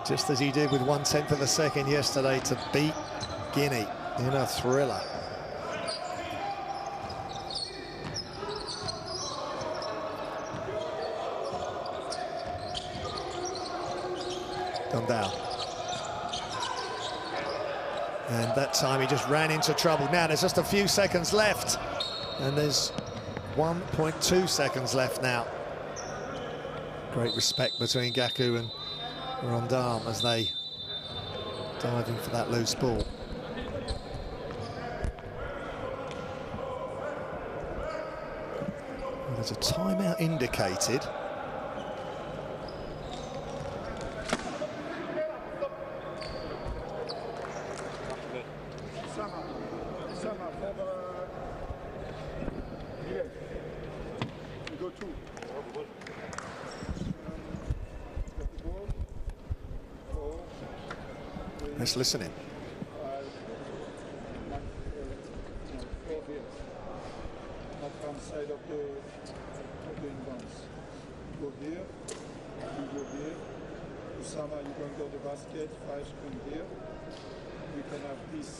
[SPEAKER 1] Just as he did with 1/10 of a second yesterday to beat Guinea in a thriller. Dundao. And that time he just ran into trouble. Now there's just a few seconds left, and there's 1.2 seconds left now. Great respect between Gaku and Rondam as they dive in for that loose ball. There's a timeout indicated. Let's listen in.
[SPEAKER 3] Not from side of the inbounds. Go here, you go here. Usama, you can go to the basket, 5 come here. We can have this.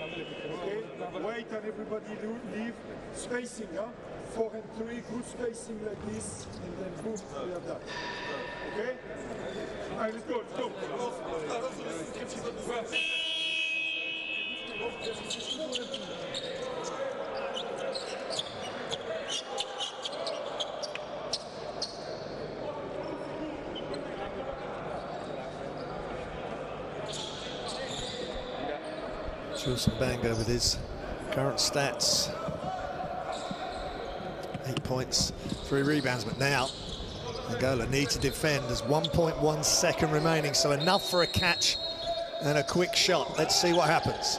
[SPEAKER 3] Okay, wait and everybody leave. Spacing, huh? 4 and 3, good spacing like this, and then boom, we have that. Okay? All right, let's go, let's go.
[SPEAKER 1] Jules Banga with his current stats. 8 points, 3 rebounds, but now Angola need to defend. There's 1.1 second remaining, so enough for a catch and a quick shot. Let's see what happens.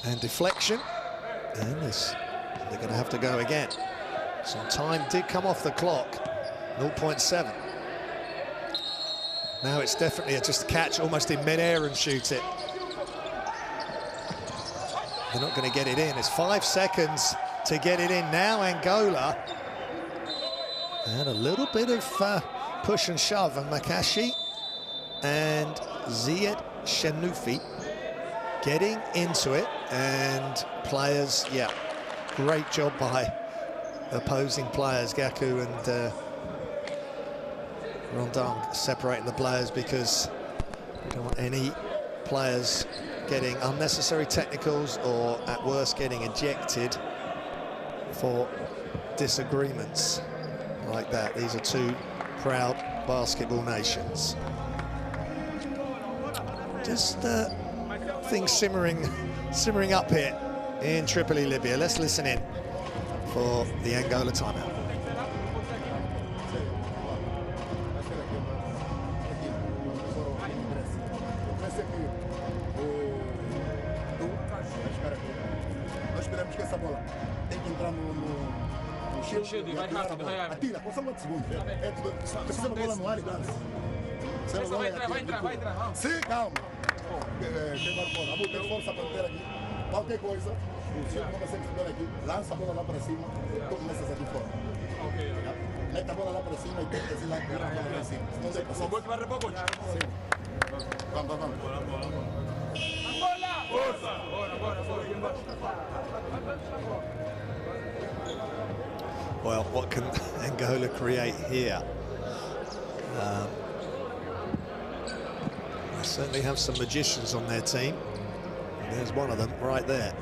[SPEAKER 1] And deflection, and they're going to have to go again. Some time did come off the clock, 0.7. Now it's definitely just a catch almost in mid-air and shoot it. They're not going to get it in. It's 5 seconds to get it in now, Angola. And a little bit of push and shove, and Makashi and Ziad Shanoufi getting into it, and players, yeah, great job by opposing players, Gaku and Rondam, separating the players, because we don't want any players getting unnecessary technicals or at worst getting ejected for disagreements like that. These are two proud basketball nations. Just things simmering up here in Tripoli, Libya. Let's listen in for the Angola timeout.
[SPEAKER 2] Vai rápido, vai rápido. Atira, com só um segundo. Precisa uma bola no ar e dança. Vai entrar. Sim, calma. Quem vai fora? Abu, tem força para meter aqui. Qualquer coisa, o senhor começa a receber aqui, lança a bola lá para cima, tu começas aqui fora. Ok. Mete a bola lá para cima e tenta ir lá e tirar a bola lá em cima. Não tem paciência. Vamos, vai rebote. Sim. Vamos. Força! Bora.
[SPEAKER 1] Well, what can Angola create here? They certainly have some magicians on their team. And there's one of them right there.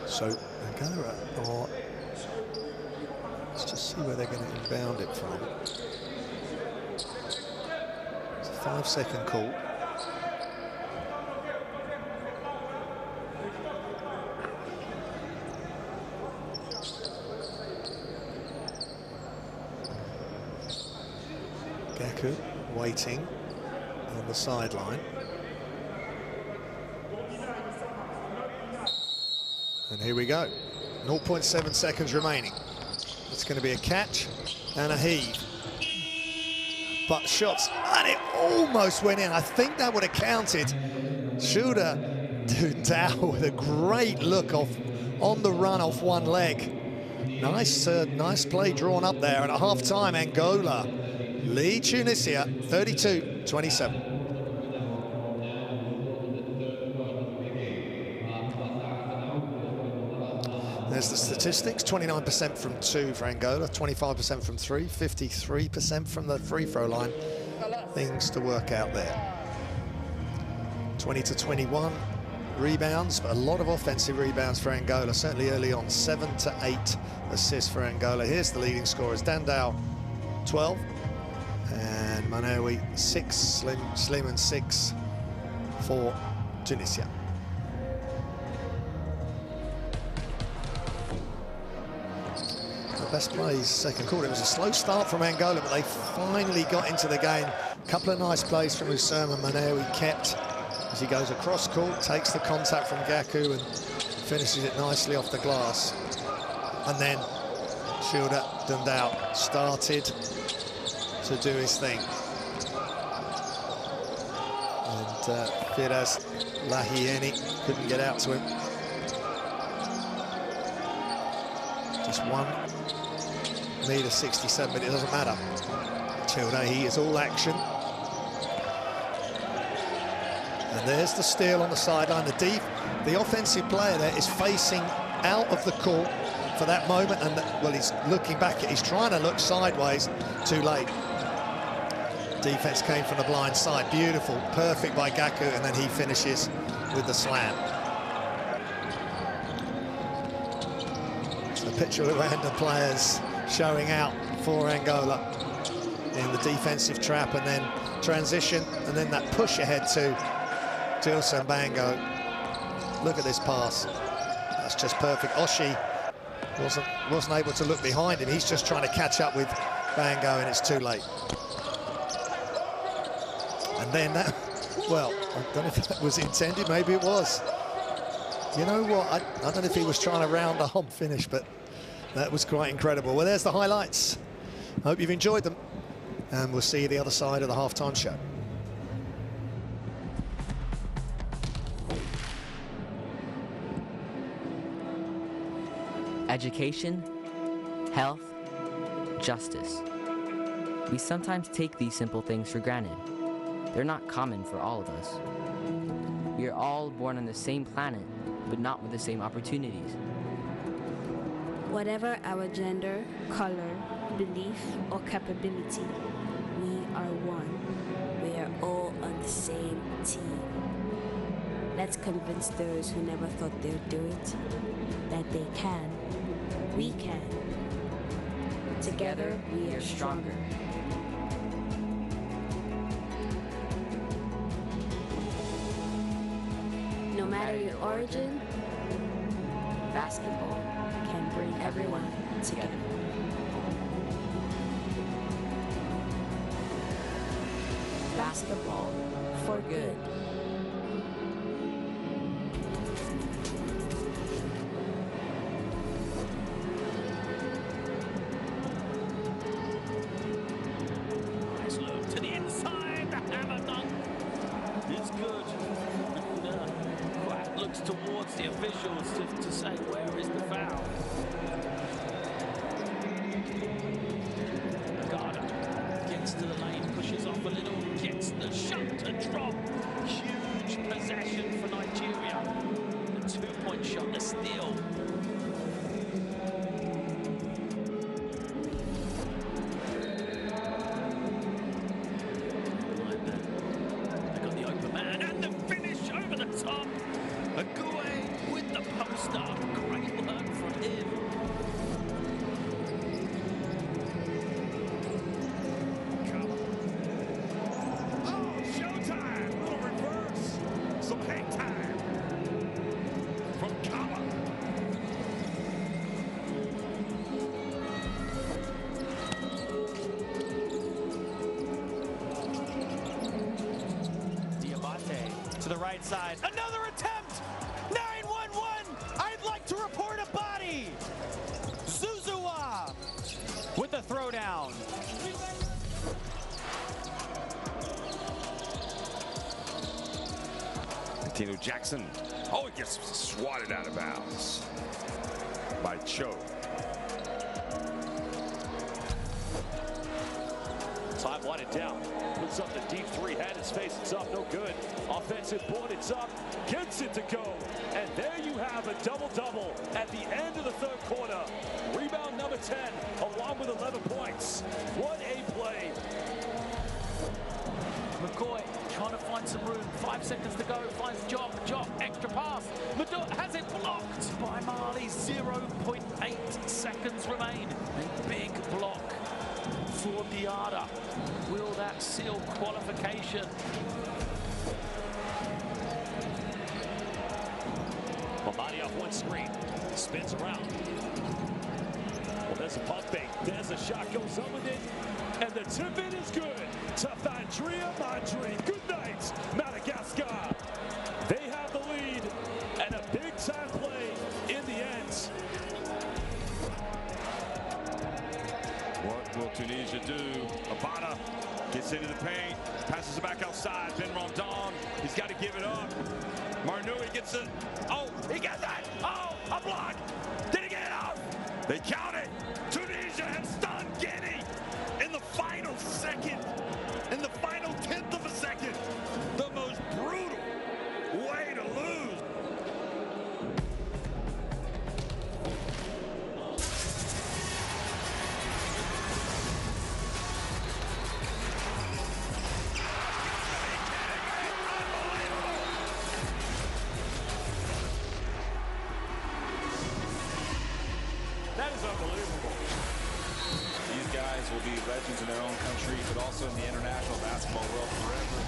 [SPEAKER 1] So Angola are, let's just see where they're going to inbound it from. It's a 5-second call. Gaku waiting on the sideline. And here we go. 0.7 seconds remaining. It's going to be a catch and a heave. But shots, and it almost went in. I think that would have counted. Shooter Dundao with a great look off on the run off one leg. Nice play drawn up there. And at half-time, Angola lead Tunisia 32-27. There's the statistics, 29% from 2 for Angola, 25% from 3, 53% from the free throw line. Things to work out there. 20 to 21 rebounds, but a lot of offensive rebounds for Angola, certainly early on. 7 to 8 assists for Angola. Here's the leading scorers, Dandao 12 and Manawi 6, Slimani 6 for Tunisia. The best plays second quarter. It was a slow start from Angola, but they finally got into the game. A couple of nice plays from Usama. Manawi kept as he goes across court, takes the contact from Gaku and finishes it nicely off the glass. And then Shilda Dandao started to do his thing. And Firas Lahieni couldn't get out to him. Just 1.67 m, but it doesn't matter. Shilda, he is all action. And there's the steal on the sideline. The offensive player there is facing out of the court for that moment, and well, he's looking back. He's trying to look sideways. Too late. Defense came from the blind side. Beautiful, perfect by Gaku, and then he finishes with the slam. So a picture of random players showing out for Angola in the defensive trap, and then transition, and then that push ahead to Dilson Bango. Look at this pass. That's just perfect. Oshie wasn't able to look behind him. He's just trying to catch up with Bango, and it's too late. And then that, well, I don't know if that was intended. Maybe it was. You know what? I don't know if he was trying to round the hump finish, but that was quite incredible. Well, there's the highlights. Hope you've enjoyed them, and we'll see you the other side of the halftime show.
[SPEAKER 4] Education, health, justice. We sometimes take these simple things for granted. They're not common for all of us. We are all born on the same planet, but not with the same opportunities.
[SPEAKER 5] Whatever our gender, color, belief, or capability, we are one. We are all on the same team. Let's convince those who never thought they'd do it that they can. We can. Together, we are stronger. No matter your origin, basketball can bring everyone together. Basketball for good.
[SPEAKER 6] Nice look to the inside, the hammer dunk is good. Quack looks towards the officials to say, where is the foul? Garda gets to the lane, pushes off a little, gets the shot to drop. Huge possession for Nigeria. The two-point shot, the steal. They got the open man and the finish over the top. Aguay with the post-up. Great work from him.
[SPEAKER 3] Oh, showtime! Little reverse. Some hang time from Kama.
[SPEAKER 7] Diabate to the right side. Another attempt! 9-1-1! I'd like to report a body! Zuzua with the throwdown.
[SPEAKER 8] Tino Jackson. Oh, it gets swatted out of bounds by Cho.
[SPEAKER 9] Time winding down. Puts up the deep three, had his face, it's up, no good. Offensive board, it's up, gets it to go. And there you have a double-double at the end of the third. 10, along with 11 points. What a play.
[SPEAKER 6] McCoy trying to find some room. 5 seconds to go. Finds Jock. Jock, extra pass. Madut has it blocked by Mali. 0.8 seconds remain. A big block for Diarra. Will that seal qualification?
[SPEAKER 9] Mamadi off one screen. Spins around. Well, there's a pump fake. There's a shot. Goes up with it. And the tip-in is good to Andrea Madri. Good night, Madagascar. They have the lead and a big-time play in the end.
[SPEAKER 8] What will Tunisia do? Abada gets into the paint, passes it back outside. Ben Rondon, he's got to give it up. Marnoui gets it. Oh, he gets it! Oh, a block! Did he get it off? They count it. Tunisia has stunned Guinea in the final second, in the final 10th of a second. The most brutal way to lose.
[SPEAKER 9] That is unbelievable.
[SPEAKER 10] These guys will be legends in their own country, but also in the international basketball world forever.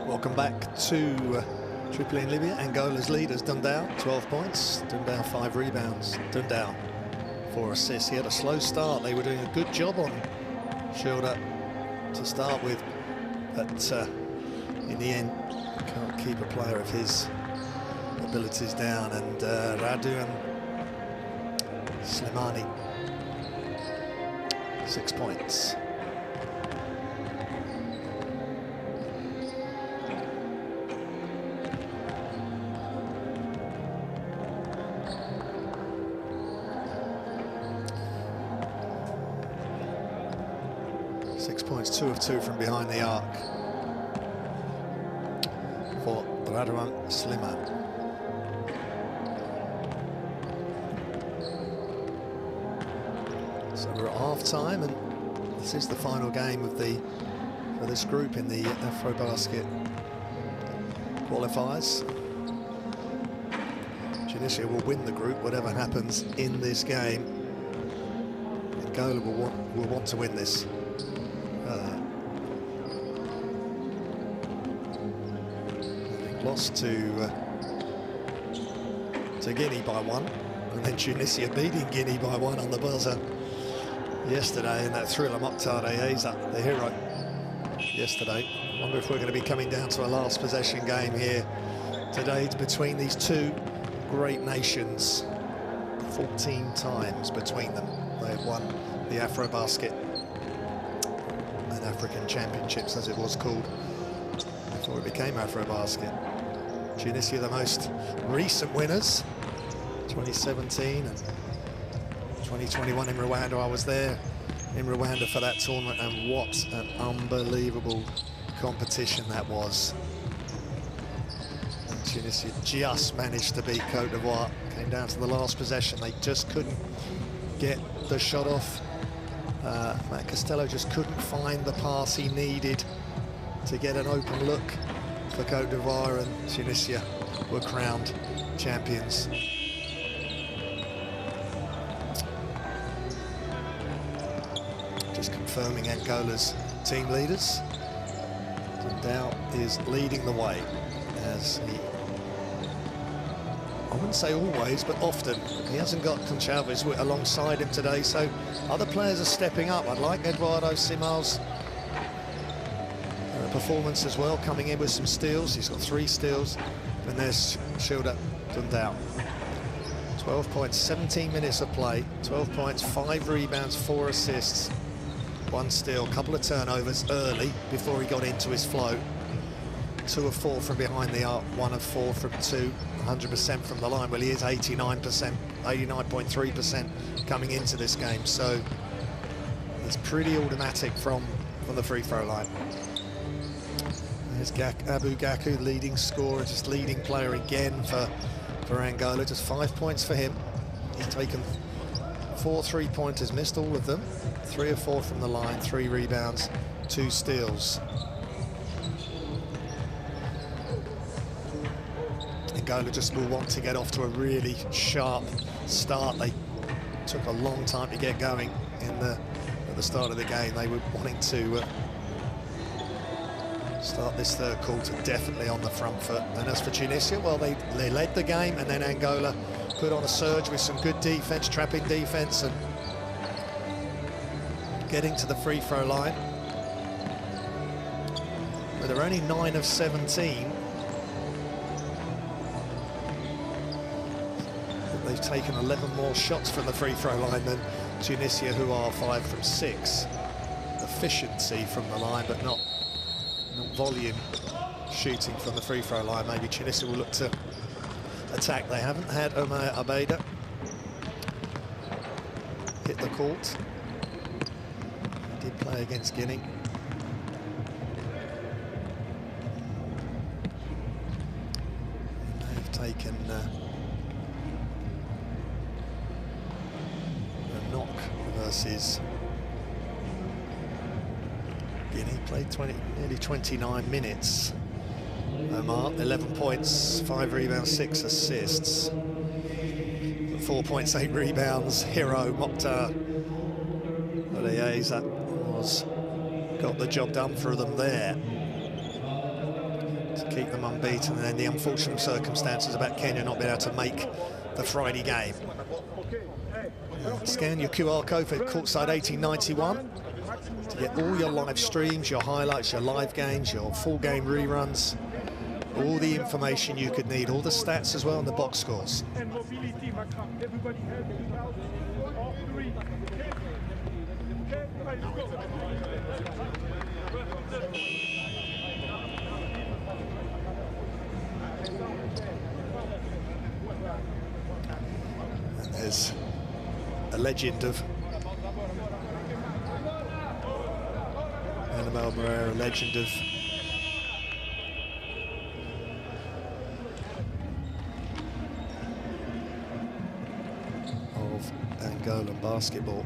[SPEAKER 1] Welcome back to Tripoli in Libya. Angola's leaders, Dundao, 12 points. Dundao 5 rebounds. Dundao 4 assists. He had a slow start. They were doing a good job on Shoulder to start with, but in the end, can't keep a player of his abilities down. And Radu and Slimani, 6 points. Points, 2 of 2 from behind the arc for Radwan Sliman. So we're at half time, and this is the final game of the for this group in the AfroBasket qualifiers. Tunisia will win the group, whatever happens in this game. Angola will want to win this. Having lost to Guinea by 1, and then Tunisia beating Guinea by 1 on the buzzer yesterday in that thriller. Mokhtar Ayeza, the hero, yesterday. I wonder if we're going to be coming down to a last possession game here today between these two great nations. 14 times between them they have won the AfroBasket and African Championships, as it was called before it became AfroBasket. Tunisia the most recent winners, 2017 and 2021 in Rwanda. I was there in Rwanda for that tournament, and what an unbelievable competition that was. And Tunisia just managed to beat Cote d'Ivoire. Came down to the last possession. They just couldn't get the shot off. Matt Costello just couldn't find the pass he needed to get an open look for Cote d'Ivoire, and Tunisia were crowned champions. Just confirming Angola's team leaders. Dundao is leading the way, as he, I wouldn't say always, but often. He hasn't got Conchalves alongside him today, so other players are stepping up. I like Eduardo Simal's performance as well, coming in with some steals. He's got 3 steals, and there's Shilda Dundao. 12 points, 17 minutes of play, 12 points, 5 rebounds, 4 assists, 1 steal, couple of turnovers early before he got into his flow. 2 of 4 from behind the arc, 1 of 4 from 2, 100% from the line. Well, he is 89%, 89.3% coming into this game, so it's pretty automatic from the free throw line. There's Abu Gaku, leading scorer, just leading player again for Angola. Just 5 points for him. He's taken 4 3-pointers, missed all of them. 3 of 4 from the line, 3 rebounds, 2 steals. Angola just will want to get off to a really sharp start. They took a long time to get going at the start of the game. They were wanting to start this third quarter definitely on the front foot. And as for Tunisia, well, they led the game, and then Angola put on a surge with some good defense, trapping defense, and getting to the free throw line. But they're only 9 of 17. They've taken 11 more shots from the free throw line than Tunisia, who are 5 from 6. Efficiency from the line, but not volume shooting from the free throw line. Maybe Tunisia will look to attack. They haven't had Omar Abeda hit the court. He did play against Guinea. They've taken a knock versus Guinea. Played nearly 29 minutes. Omar, 11 points, 5 rebounds, 6 assists. 4 points, 8 rebounds. Hero Mokhtar Ayeza got the job done for them there to keep them unbeaten. And then the unfortunate circumstances about Kenya not being able to make the Friday game. Scan your QR code for Courtside 1891 to get all your live streams, your highlights, your live games, your full game reruns, all the information you could need, all the stats as well, and the box scores.
[SPEAKER 3] And mobility, everybody has all 3. Okay, right, let's go.
[SPEAKER 1] And there's a legend of Annabelle Moreira, a legend of Angolan basketball.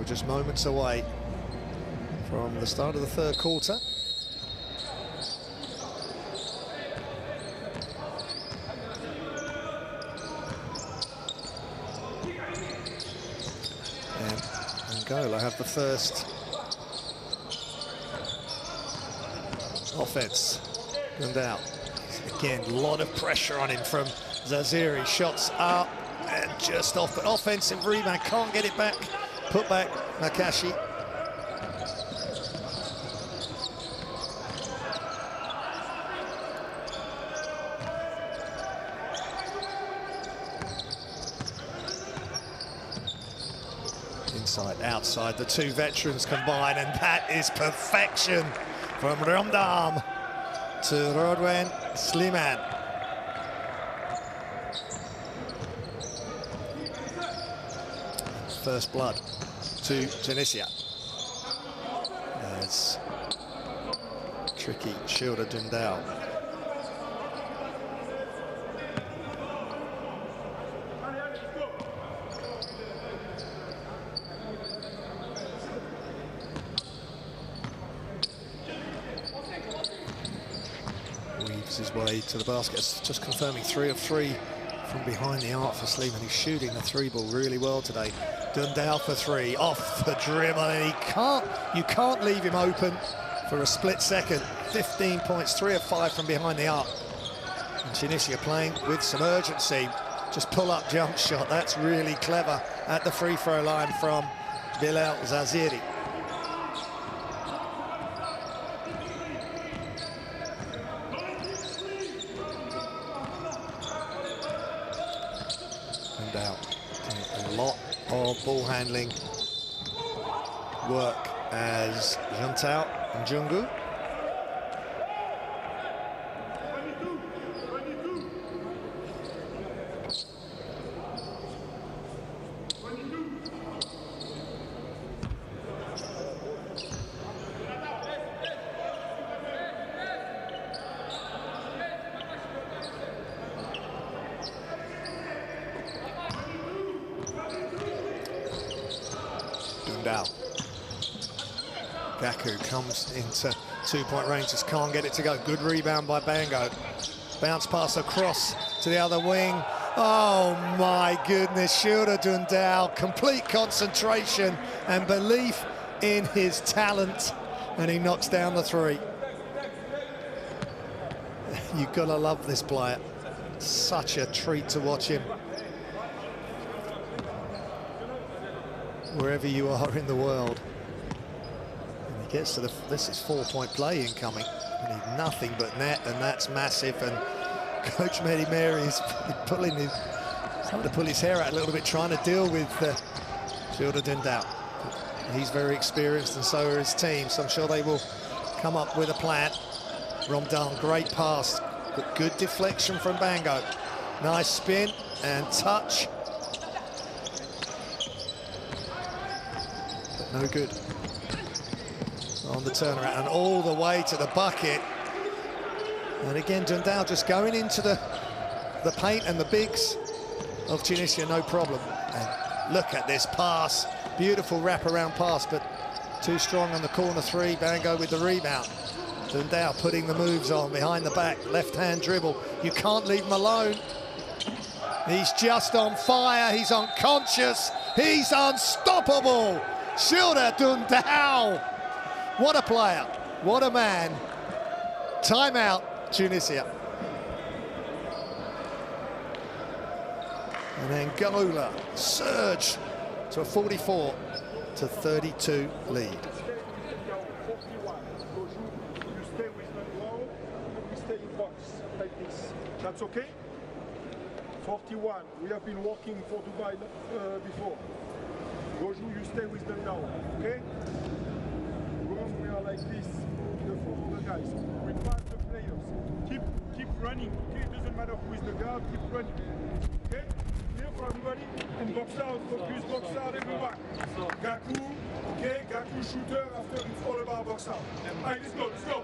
[SPEAKER 1] We're just moments away from the start of the third quarter. And Angola have the first offense. And out. Again, a lot of pressure on him from Zaziri. Shots up and just off, but offensive rebound, can't get it back. Put back, Nakashi. Inside, outside, the two veterans combine, and that is perfection from Ramdam to Rodwan Sliman. First blood to Tunisia. As tricky Shilda Dundao. Weaves his way to the basket. It's just confirming 3 of 3 from behind the arc for Sleeman. He's shooting the 3-ball really well today. Dundao for 3, off the dribble, and you can't leave him open for a split second. 15 points, 3 of 5 from behind the arc. And Tunisia playing with some urgency. Just pull up jump shot, that's really clever at the free throw line from Bilal Zaziri. Dundao a lot of ball handling work as Jantao and Jungu. Gaku comes into two-point range, just can't get it to go. Good rebound by Bango. Bounce pass across to the other wing. Oh my goodness, Shilda Dundao, complete concentration and belief in his talent, and he knocks down the 3. You've got to love this player. Such a treat to watch him. Wherever you are in the world. And he gets to this is 4-point play incoming. We need nothing but net, and that's massive. And Coach Mehdi Mary is starting to pull his hair out a little bit, trying to deal with Shilda Dundao. He's very experienced, and so are his team, so I'm sure they will come up with a plan. Ramdan, great pass, but good deflection from Bango. Nice spin and touch. But no good on the turnaround, and all the way to the bucket. And again, Dundao just going into the paint and the bigs of Tunisia, no problem. And look at this pass, beautiful wraparound pass, but too strong on the corner 3. Bango with the rebound. Dundao putting the moves on behind the back, left-hand dribble. You can't leave him alone. He's just on fire, he's unconscious, he's unstoppable. Shilda Dundao. What a player, what a man. Timeout, Tunisia. And Angola surge to a 44-32 lead.
[SPEAKER 3] That's okay? 41. We have been working for Dubai before. Goju, you stay with them now, okay? When we are like this, the 4 other guys, we pass the players. Keep running, okay? It doesn't matter who is the guard, keep running. Okay? Here for everybody, and box out, focus, box out, everyone. Gaku, okay? Gaku shooter, after it's all about box out. Alright, let's go, let's go.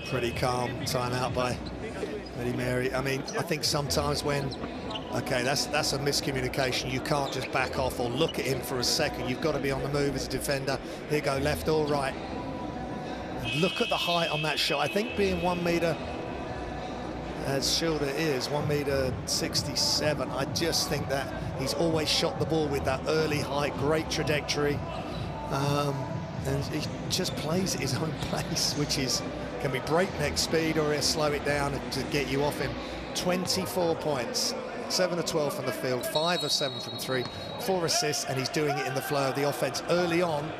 [SPEAKER 1] Pretty calm timeout by Mehdi Mary. I mean, I think sometimes when Okay, that's a miscommunication. You can't just back off or look at him for a second. You've got to be on the move as a defender. Here go, left or right. And look at the height on that shot. I think being 1 meter, as Schilder is, 1.67 m, I just think that he's always shot the ball with that early height, great trajectory. And he just plays at his own pace, which can be breakneck speed, or he'll slow it down to get you off him. 24 points. 7 of 12 from the field, 5 of 7 from 3, 4 assists, and he's doing it in the flow of the offense. Early on,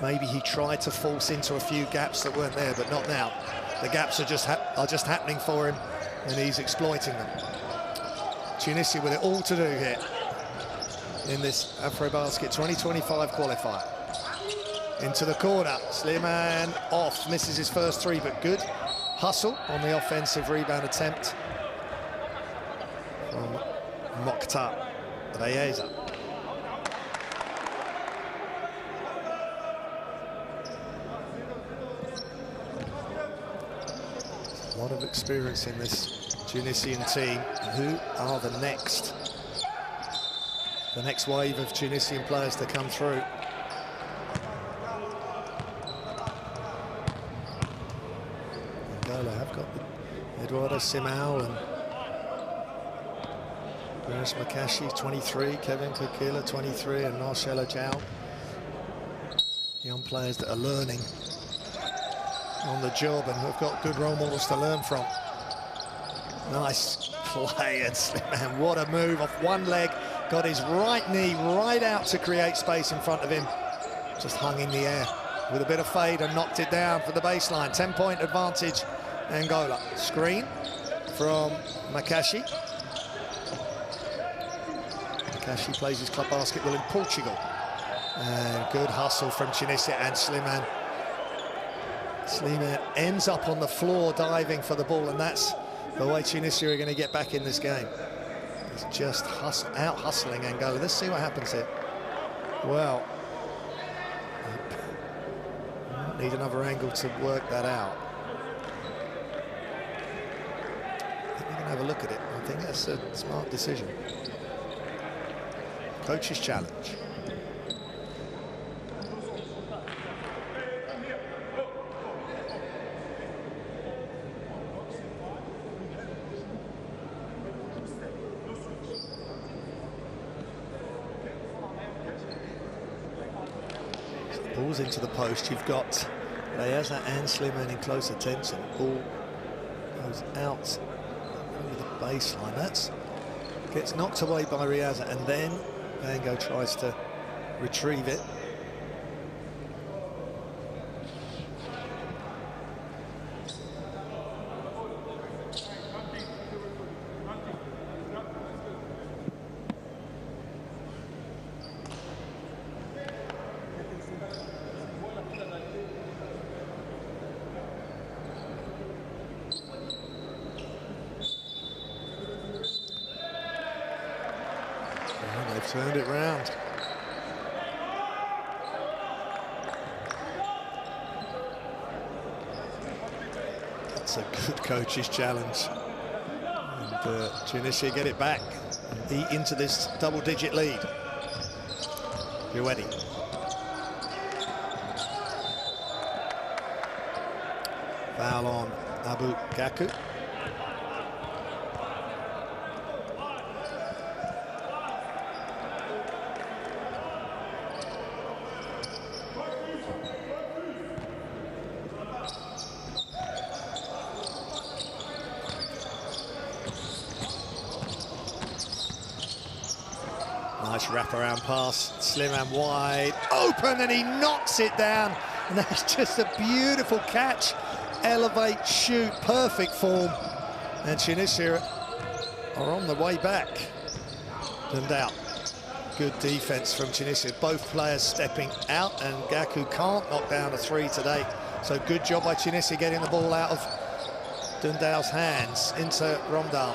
[SPEAKER 1] maybe he tried to force into a few gaps that weren't there, but not now. The gaps are just happening for him, and he's exploiting them. Tunisia with it all to do here in this AfroBasket 2025 qualifier. Into the corner, Slimane off, misses his first 3, but good hustle on the offensive rebound attempt from Mokhtar Reyesa. A lot of experience in this Tunisian team. Who are the next wave of Tunisian players to come through? Angola have got Eduardo Simão and Beres Makashi, 23, Kevin Kukila, 23, and Marcelo João. Young players that are learning on the job and have got good role models to learn from. Nice play, and Slimane, what a move off one leg. Got his right knee right out to create space in front of him. Just hung in the air with a bit of fade and knocked it down for the baseline. 10-point advantage, Angola. Screen from Makashi. Makashi plays his club basketball in Portugal. And good hustle from Tunisia, and Slimane ends up on the floor diving for the ball, and that's the way Tunisia are going to get back in this game. He's just out hustling Angola. Let's see what happens here. Well, need another angle to work that out. I think we can have a look at it. I think that's a smart decision. Coach's challenge. Ball's into the post. You've got Reyesa and Slimane in close attention. Ball goes out over the baseline. Gets knocked away by Reyesa, and then Bango tries to retrieve it. They've turned it round. That's a good coach's challenge. And Tunisia get it back and eat into this double-digit lead. Uedi. Foul on Abu Gaku. Nice wraparound pass, Slimane wide open, and he knocks it down. And that's just a beautiful catch. Elevate, shoot, perfect form. And Tunisia are on the way back. Dundao. Good defense from Tunisia. Both players stepping out, and Gaku can't knock down a 3 today. So good job by Tunisia getting the ball out of Dundao's hands into Romdal.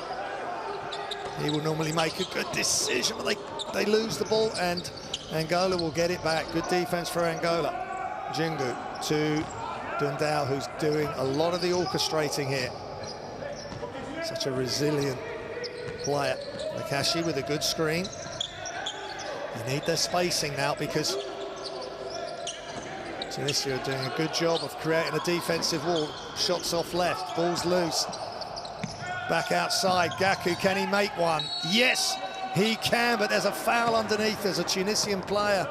[SPEAKER 1] He will normally make a good decision, but they lose the ball, and Angola will get it back. Good defense for Angola. Jingu to Dundao, who's doing a lot of the orchestrating here. Such a resilient player. Lakashi with a good screen. They need their spacing now because Tunisia are doing a good job of creating a defensive wall. Shots off left, ball's loose. Back outside, Gaku, can he make one? Yes, he can, but there's a foul underneath as a Tunisian player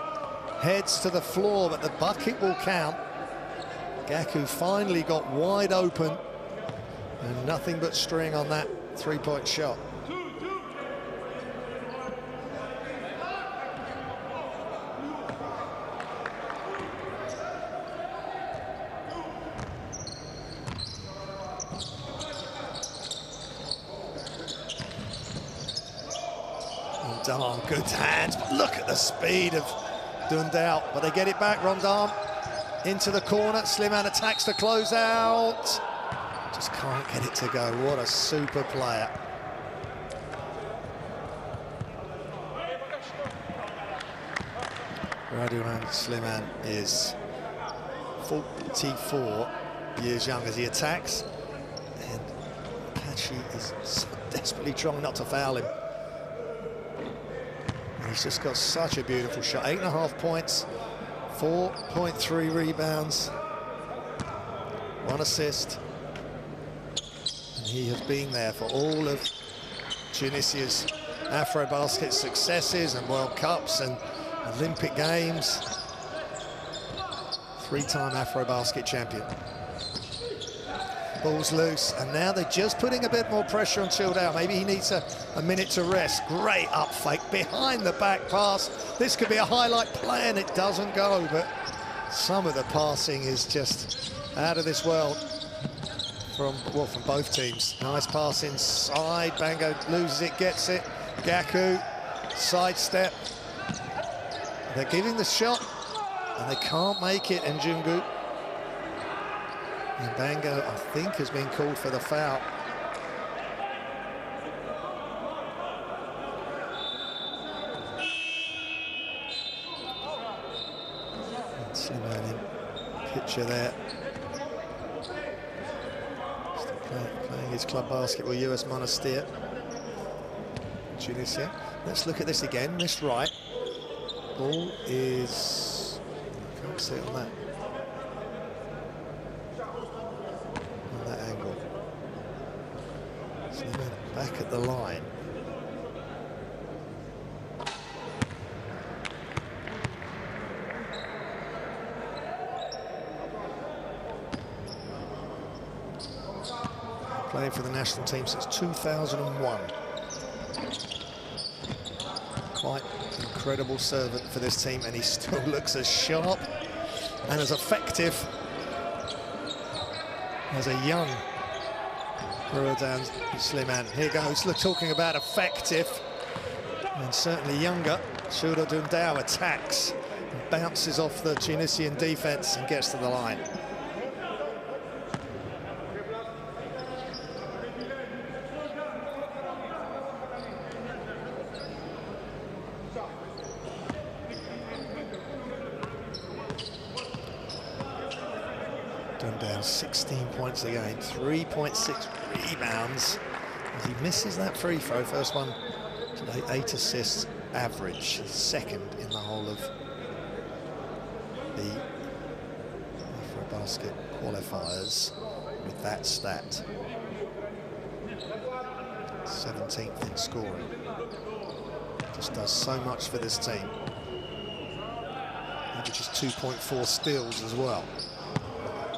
[SPEAKER 1] heads to the floor, but the bucket will count. Gaku finally got wide open and nothing but string on that three-point shot. Rondon, good hands. Look at the speed of Dundao, but they get it back. Rondon into the corner. Slimane attacks the closeout. Just can't get it to go. What a super player. Radouane Slimane is 44 years young as he attacks, and Apache is so desperately trying not to foul him. And he's just got such a beautiful shot. 8.5 points, 4.3 rebounds, 1 assist. And he has been there for all of Tunisia's AfroBasket successes and World Cups and Olympic Games. 3-time AfroBasket champion. Ball's loose, and now they're just putting a bit more pressure on Childao. Maybe he needs a minute to rest. Great up fake, behind the back pass. This could be a highlight play, and it doesn't go, but some of the passing is just out of this world from both teams. Nice pass inside, Bango loses it, gets it. Gaku, sidestep. They're giving the shot, and they can't make it, and Njungu. And Bango, I think, has been called for the foul. Slimane in picture there. Still playing his club basketball, US Monastir. Tunisia. Let's look at this again. Missed right. Ball is... I can't see it on that. Angle. Slimane back at the line. Playing for the national team since 2001. Quite incredible servant for this team, and he still looks as sharp and as effective as a young Radouane Slimane. Here goes, look, talking about effective and certainly younger. Childao Dundao attacks and bounces off the Tunisian defense and gets to the line. Dundao 16 points a game, 3.6 rebounds. As he misses that free throw, first one today, 8 assists average, second in the whole of the AfroBasket qualifiers with that stat. 17th in scoring. Just does so much for this team. Averages 2.4 steals as well,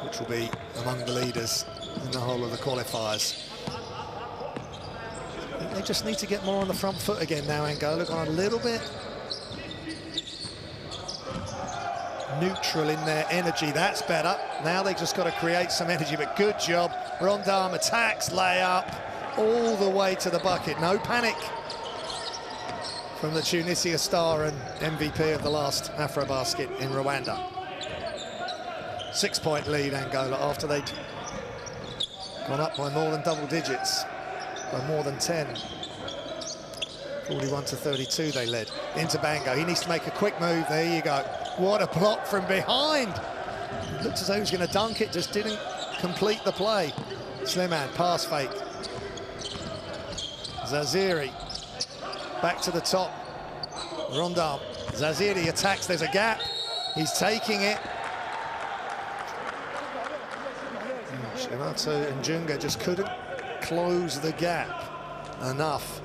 [SPEAKER 1] which will be among the leaders in the whole of the qualifiers. I think they just need to get more on the front foot again now. Angola gone a little bit neutral in their energy. That's better. Now they've just got to create some energy, but good job. Rondon attacks, layup, all the way to the bucket. No panic from the Tunisia star and MVP of the last AfroBasket in Rwanda. 6-point lead, Angola, after they'd gone up by more than double digits, by more than 10. 41-32 they led. Into Bango, he needs to make a quick move. There you go. What a block from behind. It looked as though he was going to dunk it, just didn't complete the play. Slimane, pass fake. Zaziri back to the top. Rondon, Zaziri attacks, there's a gap. He's taking it. Shinato and Njunga just couldn't close the gap enough.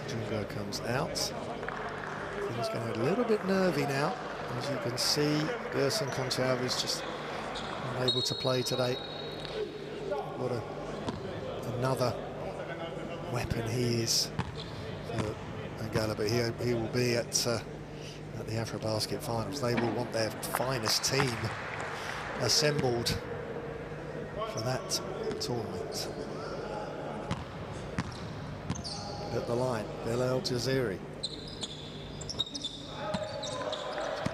[SPEAKER 1] Njunga comes out. Things getting a little bit nervy now. As you can see, Gerson Conchavi just unable to play today. What another weapon he is for Angola, but he will be at the AfroBasket finals. They will want their finest team assembled for that tournament. At the line, Bilal Jaziri.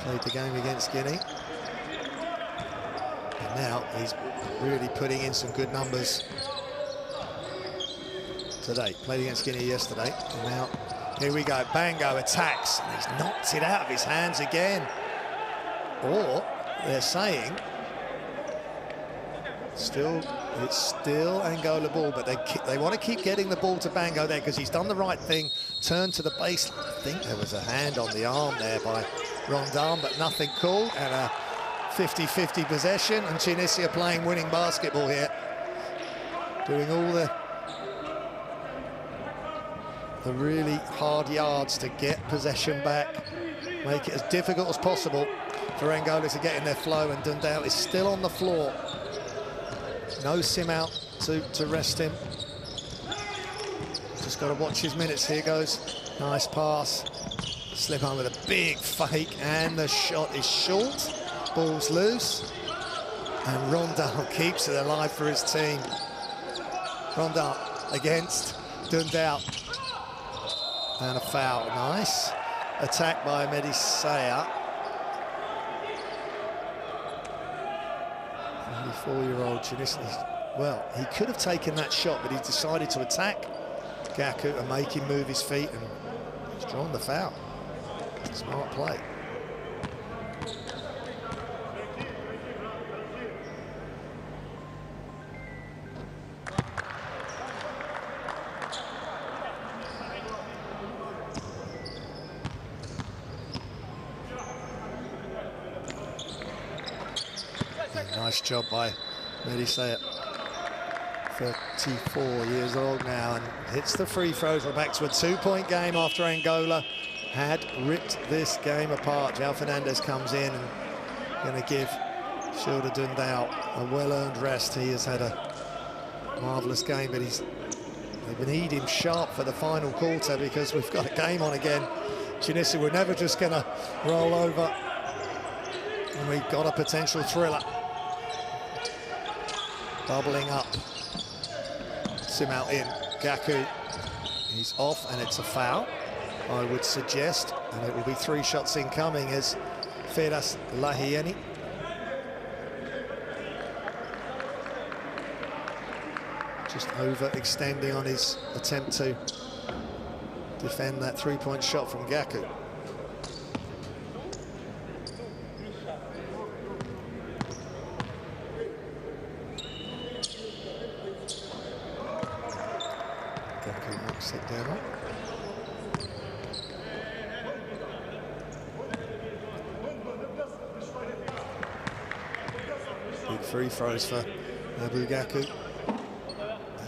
[SPEAKER 1] Played the game against Guinea. And now he's really putting in some good numbers today. Played against Guinea yesterday. And now, here we go. Bango attacks. And he's knocked it out of his hands again. Or, they're saying, it's still Angola ball, but they want to keep getting the ball to Bango there because he's done the right thing. Turned to the baseline. I think there was a hand on the arm there by Rondon, but nothing called, and a 50-50 possession, and Tunisia playing winning basketball here, doing all the really hard yards to get possession back, make it as difficult as possible for Angola to get in their flow, and Dundao is still on the floor. No sim out to rest him. Just got to watch his minutes. Here goes, nice pass. Slip on with a big fake, and the shot is short. Ball's loose, and Rondon keeps it alive for his team. Rondon against Dundao, and a foul. Nice attack by Medisea. 34-year-old Tunisian. Well, he could have taken that shot, but he decided to attack Gaku and make him move his feet, and he's drawn the foul. Smart play. Nice job by Medisea. 34 years old now, and hits the free throws. We're back to a 2-point game after Angola had ripped this game apart. João Fernandes comes in and going to give Shilda Dundao a well-earned rest. He has had a marvellous game, but they've been eating him sharp for the final quarter because we've got a game on again. Tunisia were never just going to roll over, and we've got a potential thriller. Bubbling up. Sim out in. Gaku, he's off, and it's a foul, I would suggest, and it will be 3 shots incoming as Feras Lahieni. Just overextending on his attempt to defend that 3-point shot from Gaku. Gaku knocks it down. Big free throws for Abu Gaku.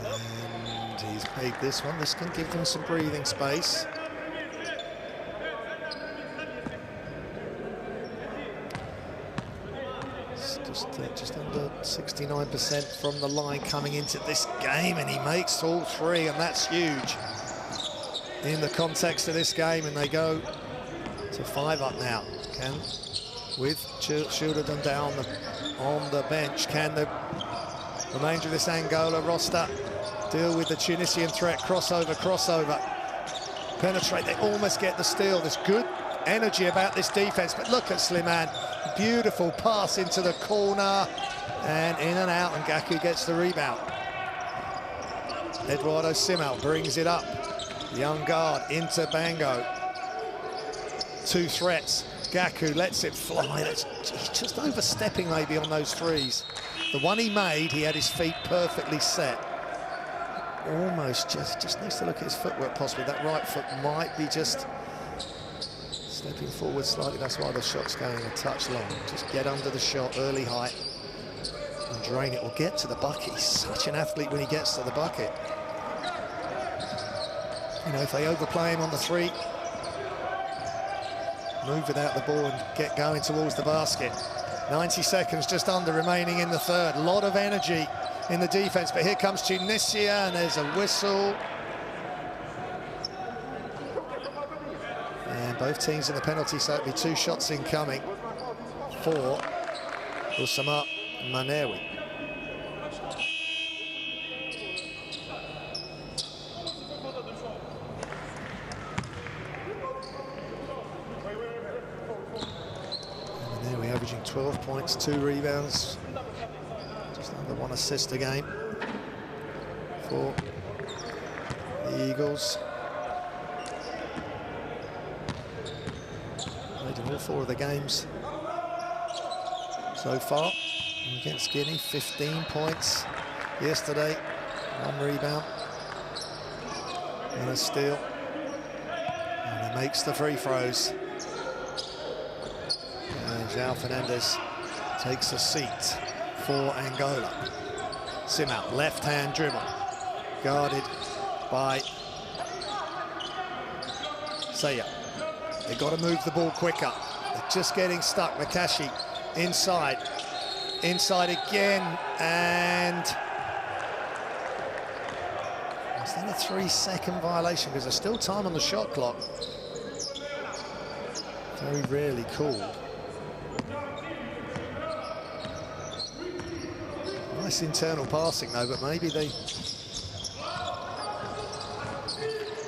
[SPEAKER 1] And he's made this one. This can give them some breathing space. Just under 69% from the line coming into this game, and he makes all 3, and that's huge in the context of this game. And they go to 5 up now. With Shilda Dundao on the bench, can the remainder of this Angola roster deal with the Tunisian threat? Crossover, penetrate. They almost get the steal. There's good energy about this defense, but look at Slimane. Beautiful pass into the corner, and in and out, and Gaku gets the rebound. Eduardo Simão brings it up. Young guard into Bango. 2 threats. Gaku lets it fly. He's just overstepping maybe on those threes. The one he made, he had his feet perfectly set. Almost just needs to look at his footwork possibly. That right foot might be just stepping forward slightly. That's why the shot's going a touch long. Just get under the shot, early height, and drain it or get to the bucket. He's such an athlete when he gets to the bucket. You know, if they overplay him on the three, move without the ball and get going towards the basket. 90 seconds just under remaining in the third. A lot of energy in the defense, but here comes Tunisia and there's a whistle. And both teams in the penalty, so it'll be 2 shots incoming for Usama Manewi. Manewi averaging 12 points, 2 rebounds, just under 1 assist a game for the Eagles. Played in all 4 of the games so far against Guinea. 15 points yesterday, 1 rebound and a steal. And he makes the free throws. And João Fernandes takes a seat for Angola. Simão, left-hand dribble, guarded by Saya. They've got to move the ball quicker. They're just getting stuck. Makashi inside again, and is that a 3-second violation? Because there's still time on the shot clock. Very rarely called. Nice internal passing though, but maybe they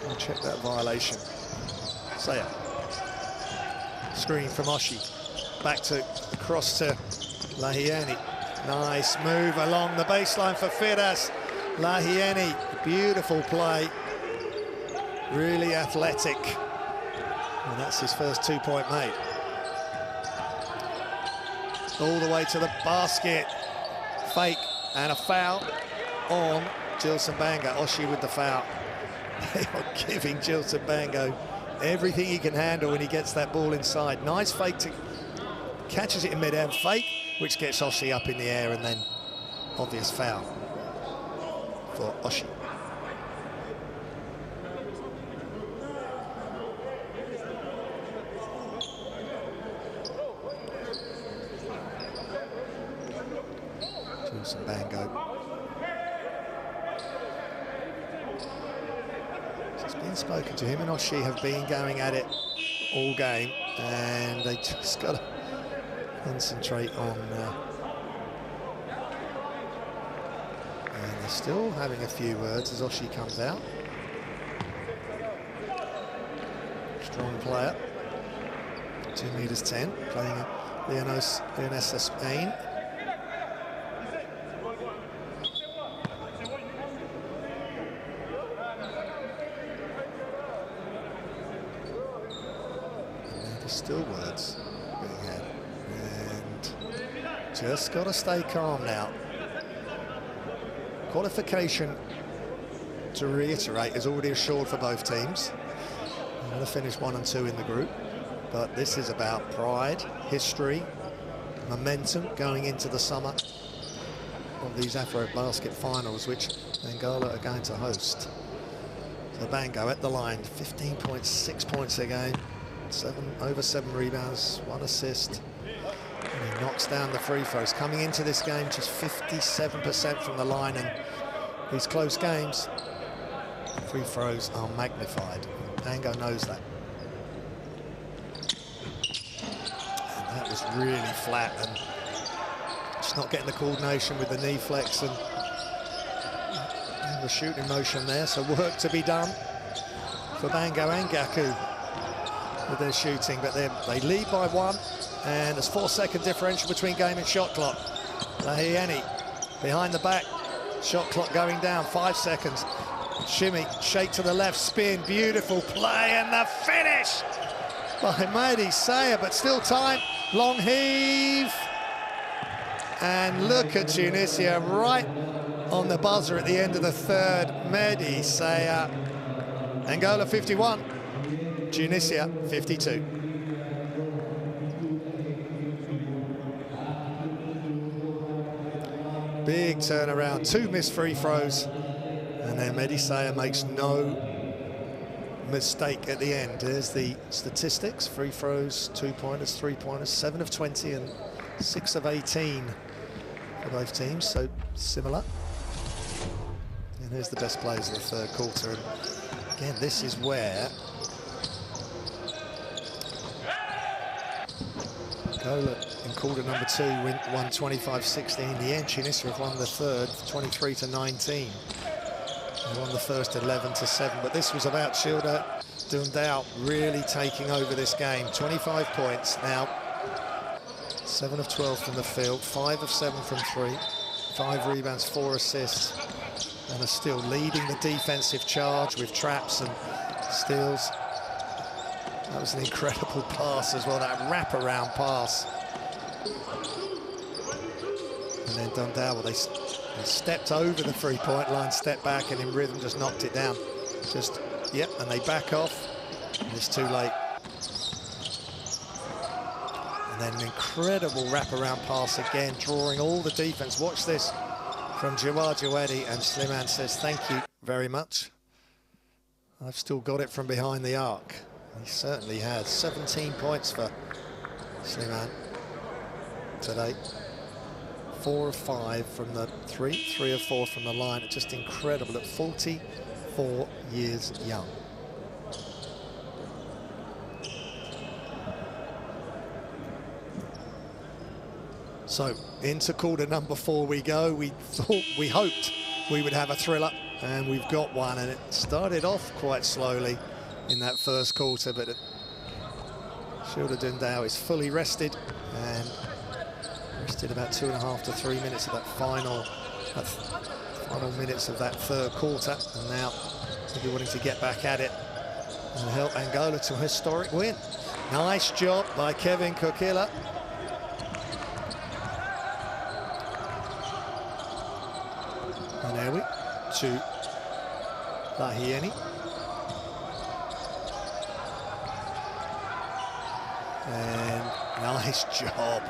[SPEAKER 1] will check that violation. Saya. Screen from Oshi. Back to across to Lahieni. Nice move along the baseline for Firas. Lahieni, beautiful play. Really athletic. And that's his first 2-point made. All the way to the basket. Fake and a foul on Gilson Bango. Oshi with the foul. They are giving Gilson Bango everything he can handle when he gets that ball inside. Nice fake to catches it in mid-air, fake, which gets Oshi up in the air, and then obvious foul for Oshi. Gilson Bango. It's been spoken to. Him and Oshi have been going at it all game, and they just got to concentrate on and they're still having a few words as Oshi comes out. Strong player, 2 meters 10, playing at Leonessa Spain. Still words being had, and just got to stay calm now. Qualification, to reiterate, is already assured for both teams. They're going to finish 1 and 2 in the group, but this is about pride, history, momentum going into the summer of these AfroBasket finals, which Angola are going to host. So Bango at the line, 15 points, 6 points a game. Over 7 rebounds, 1 assist, and he knocks down the free throws. Coming into this game, just 57% from the line, and these close games, free throws are magnified. Bango knows that. And that was really flat, and just not getting the coordination with the knee flex and the shooting motion there. So work to be done for Bango and Gaku with their shooting, but they lead by 1, and there's 4-second differential between game and shot clock. Lahieni behind the back, shot clock going down, 5 seconds. Shimmy, shake to the left, spin, beautiful play, and the finish by Mehdi Saya, but still time. Long heave. And look at Tunisia right on the buzzer at the end of the third. Mehdi Saya. Angola 51, Tunisia 52. Big turnaround, 2 missed free throws, and then Mehdi Saya makes no mistake at the end. There's the statistics: free throws, 2-pointers, 3-pointers, 7 of 20 and 6 of 18 for both teams, so similar. And here's the best players of the third quarter. And again, this is where Angola in quarter number 2 won 25-16. In the end, Tunisia have won the third 23-19. They won the first 11-7, but this was about Childa Dundao really taking over this game. 25 points now, 7 of 12 from the field, 5 of 7 from 3, 5 rebounds, 4 assists, and are still leading the defensive charge with traps and steals. That was an incredible pass as well, that wraparound pass. And then Dundao, well, they stepped over the three-point line, stepped back, and in rhythm just knocked it down. Just, yep, and they back off, and it's too late. And then an incredible wraparound pass again, drawing all the defense. Watch this from Jawad Jawedi, and Slimane says, thank you very much. I've still got it from behind the arc. He certainly has. 17 points for Slimane today. 4 of 5 from the 3 of 4 from the line. It's just incredible at 44 years young. So into quarter number 4 we go. We hoped we would have a thriller, and we've got one, and it started off quite slowly in that first quarter, but Childa Dundao is fully rested, and rested about 2.5 to 3 minutes of that final minutes of that third quarter, and now they'll be wanting to get back at it and help Angola to a historic win. Nice job by Kevin Kokila. Manewi to Lahieni. And nice job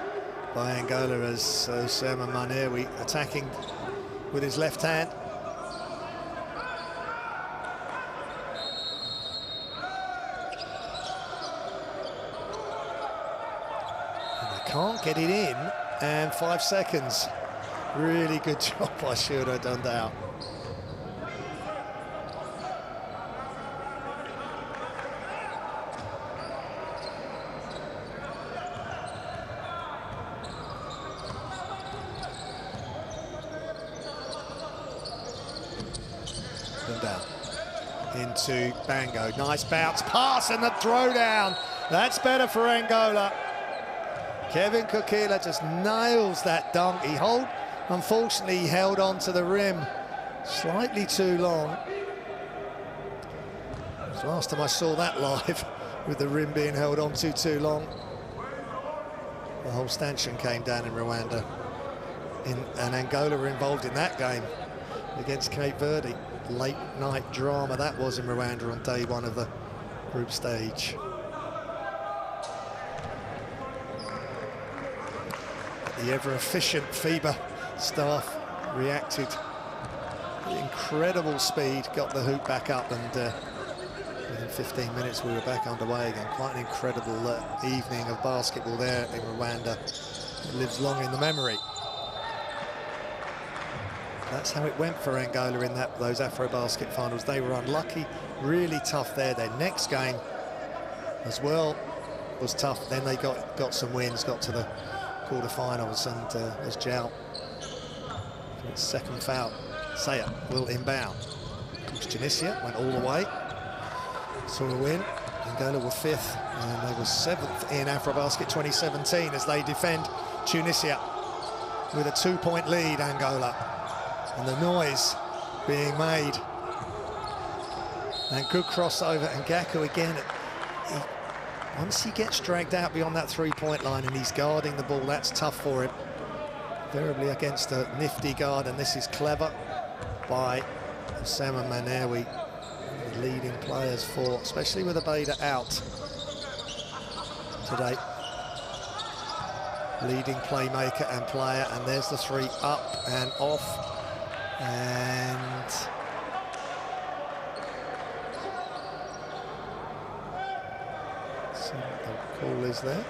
[SPEAKER 1] by Angola as Osama Manewi attacking with his left hand. And they can't get it in, and 5 seconds. Really good job by Childa Dundao. Into Bango, nice bounce pass and the throwdown. That's better for Angola. Kevin Kokila just nails that dunk. Unfortunately, he held on to the rim slightly too long. It was the last time I saw that live, with the rim being held on to too long. The whole stanchion came down in Rwanda, and Angola were involved in that game against Cape Verde. Late night drama that was in Rwanda on day 1 of the group stage. The ever-efficient FIBA staff reacted with incredible speed, got the hoop back up, and within 15 minutes we were back underway again. Quite an incredible evening of basketball there in Rwanda. It lives long in the memory. That's how it went for Angola in those AfroBasket finals. They were unlucky, really tough there. Their next game as well was tough. Then they got some wins, got to the quarterfinals, and as Jao, for its second foul, Saya will inbound. Of course, Tunisia went all the way, saw a win. Angola were 5th, and they were 7th in AfroBasket 2017 as they defend Tunisia with a 2-point lead, Angola. And the noise being made. And good crossover, and Gaku again. Once he gets dragged out beyond that three-point line and he's guarding the ball, that's tough for him. Variably against a nifty guard, and this is clever by Osama Manawi, the leading players for, especially with Abeda out today. Leading playmaker and player, and there's the three up and off. And see what the call is there.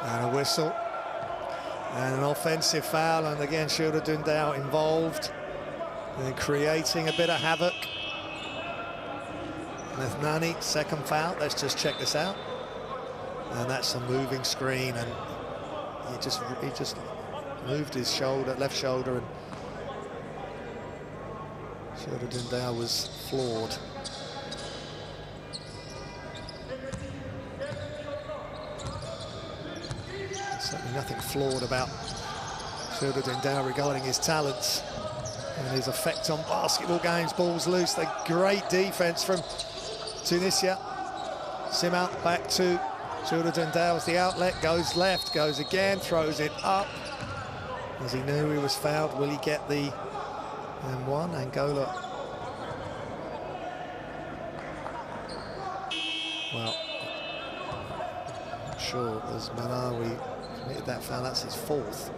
[SPEAKER 1] And a whistle. And an offensive foul, and again Shilda Dundao involved in creating a bit of havoc. Methnani, second foul. Let's just check this out. And that's a moving screen, and he just moved his shoulder, left shoulder, and Shilda Dundao was floored. Certainly nothing flawed about Shilda Dundao regarding his talents and his effect on basketball games. Balls loose. The great defense from Tunisia. Simal back to Shilda Dundao as the outlet. Goes left, goes again, throws it up. As he knew he was fouled, will he get the and one? Angola. Well, not sure as Malawi committed that foul. That's his fourth.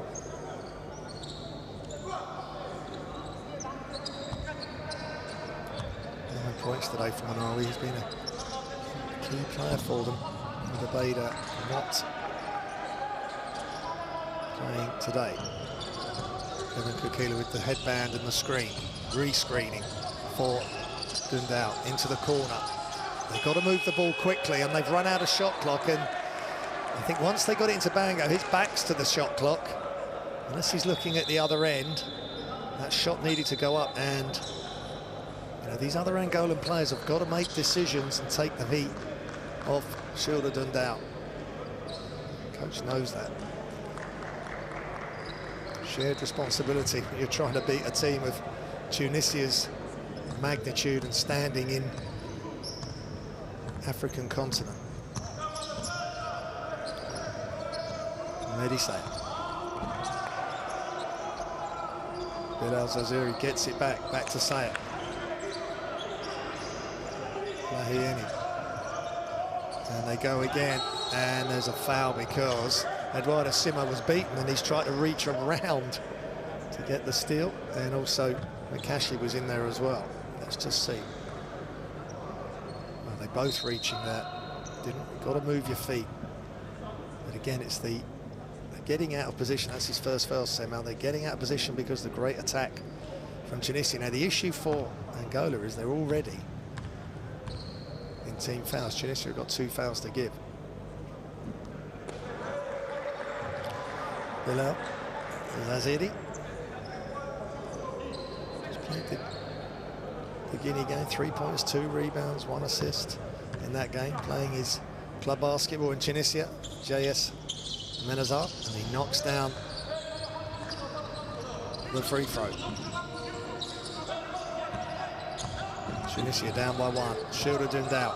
[SPEAKER 1] 9 points today for Malawi. He's been a key player for them. With Abeda not playing today. Kevin Kukila with the headband and the screen. Re-screening for Dundao into the corner. They've got to move the ball quickly, and they've run out of shot clock, and I think once they got it into Bango, his back's to the shot clock. Unless he's looking at the other end, that shot needed to go up, and you know, these other Angolan players have got to make decisions and take the heat off Shilda Dundao. Coach knows that. Shared responsibility. You're trying to beat a team of Tunisia's magnitude and standing in African continent. Medisay. Bilal Zaziri gets it back to Sayed. Lahieni. And they go again, and there's a foul because Eduardo Sima was beaten and he's tried to reach around to get the steal, and also Makashi was in there as well. Let's just see. Well, they're both reaching there. Got to move your feet. But again, it's the getting out of position. That's his first foul, Sema. They're getting out of position because of the great attack from Tunisia. Now, the issue for Angola is they're already in team fouls. Tunisia have got 2 fouls to give. Bilal Zaziri. Just played the Guinea game. 3 points, 2 rebounds, 1 assist in that game. Playing his club basketball in Tunisia. JS Menazar, and he knocks down the free throw. Tunisia down by 1. Shilda Dundao.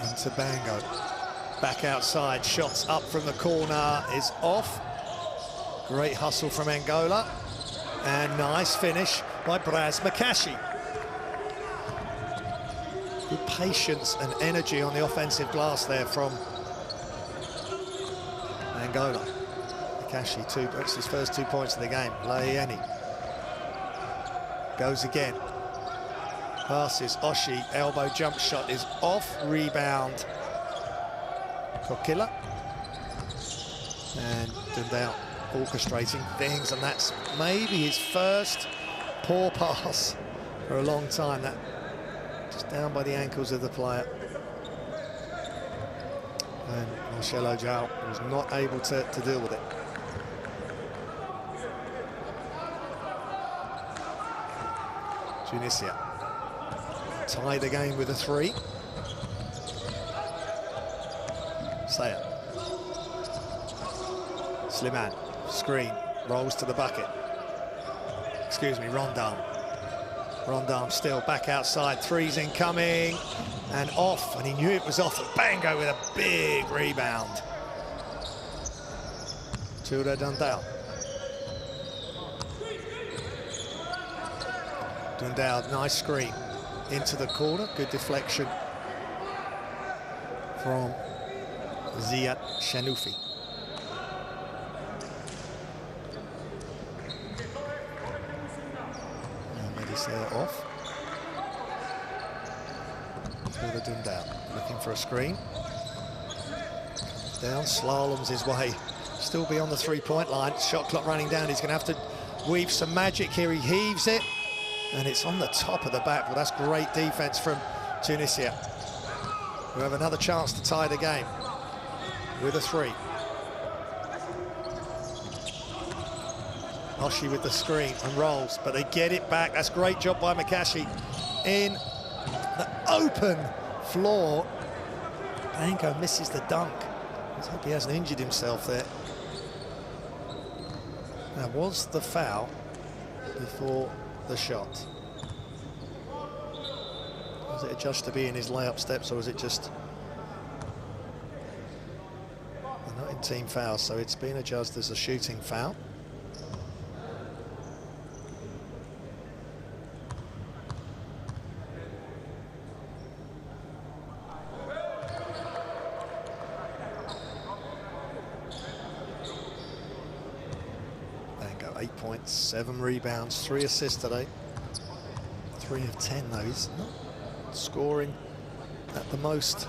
[SPEAKER 1] Into Bango. Back outside. Shots up from the corner is off. Great hustle from Angola. And nice finish by Braz Makashi. Good patience and energy on the offensive glass there from Angola. Makashi, that's his first 2 points of the game. Lahieni goes again. Passes, Oshi, elbow jump shot is off. Rebound, Kokila. And Dundao orchestrating things, and that's maybe his first poor pass for a long time. That just down by the ankles of the player. And Marcelo João was not able to deal with it. Tunisia. tie the game with a 3. Saya. Sliman, screen, rolls to the bucket. Excuse me, Rondam. Rondam still back outside, 3's incoming, and off, and he knew it was off. Bango with a big rebound. Chura Dundao. Dundao, nice screen into the corner, good deflection from Ziad Shanoufi. Off. Chura Dundao looking for a screen. Down, slaloms his way. Still beyond the 3-point line. Shot clock running down. He's going to have to weave some magic here. He heaves it, and it's on the top of the backboard. That's great defense from Tunisia, who have another chance to tie the game with a 3. Oshie with the screen and rolls, but they get it back. That's a great job by Makashi in the open floor. Bango misses the dunk. Let's hope he hasn't injured himself there. Now, was the foul before the shot? Was it adjudged to be in his layup steps, or was it just... They're not in team fouls, so it's been adjudged as a shooting foul. Bango, 8 points, 7 rebounds, 3 assists today. 3 of 10 though. He's not scoring at the most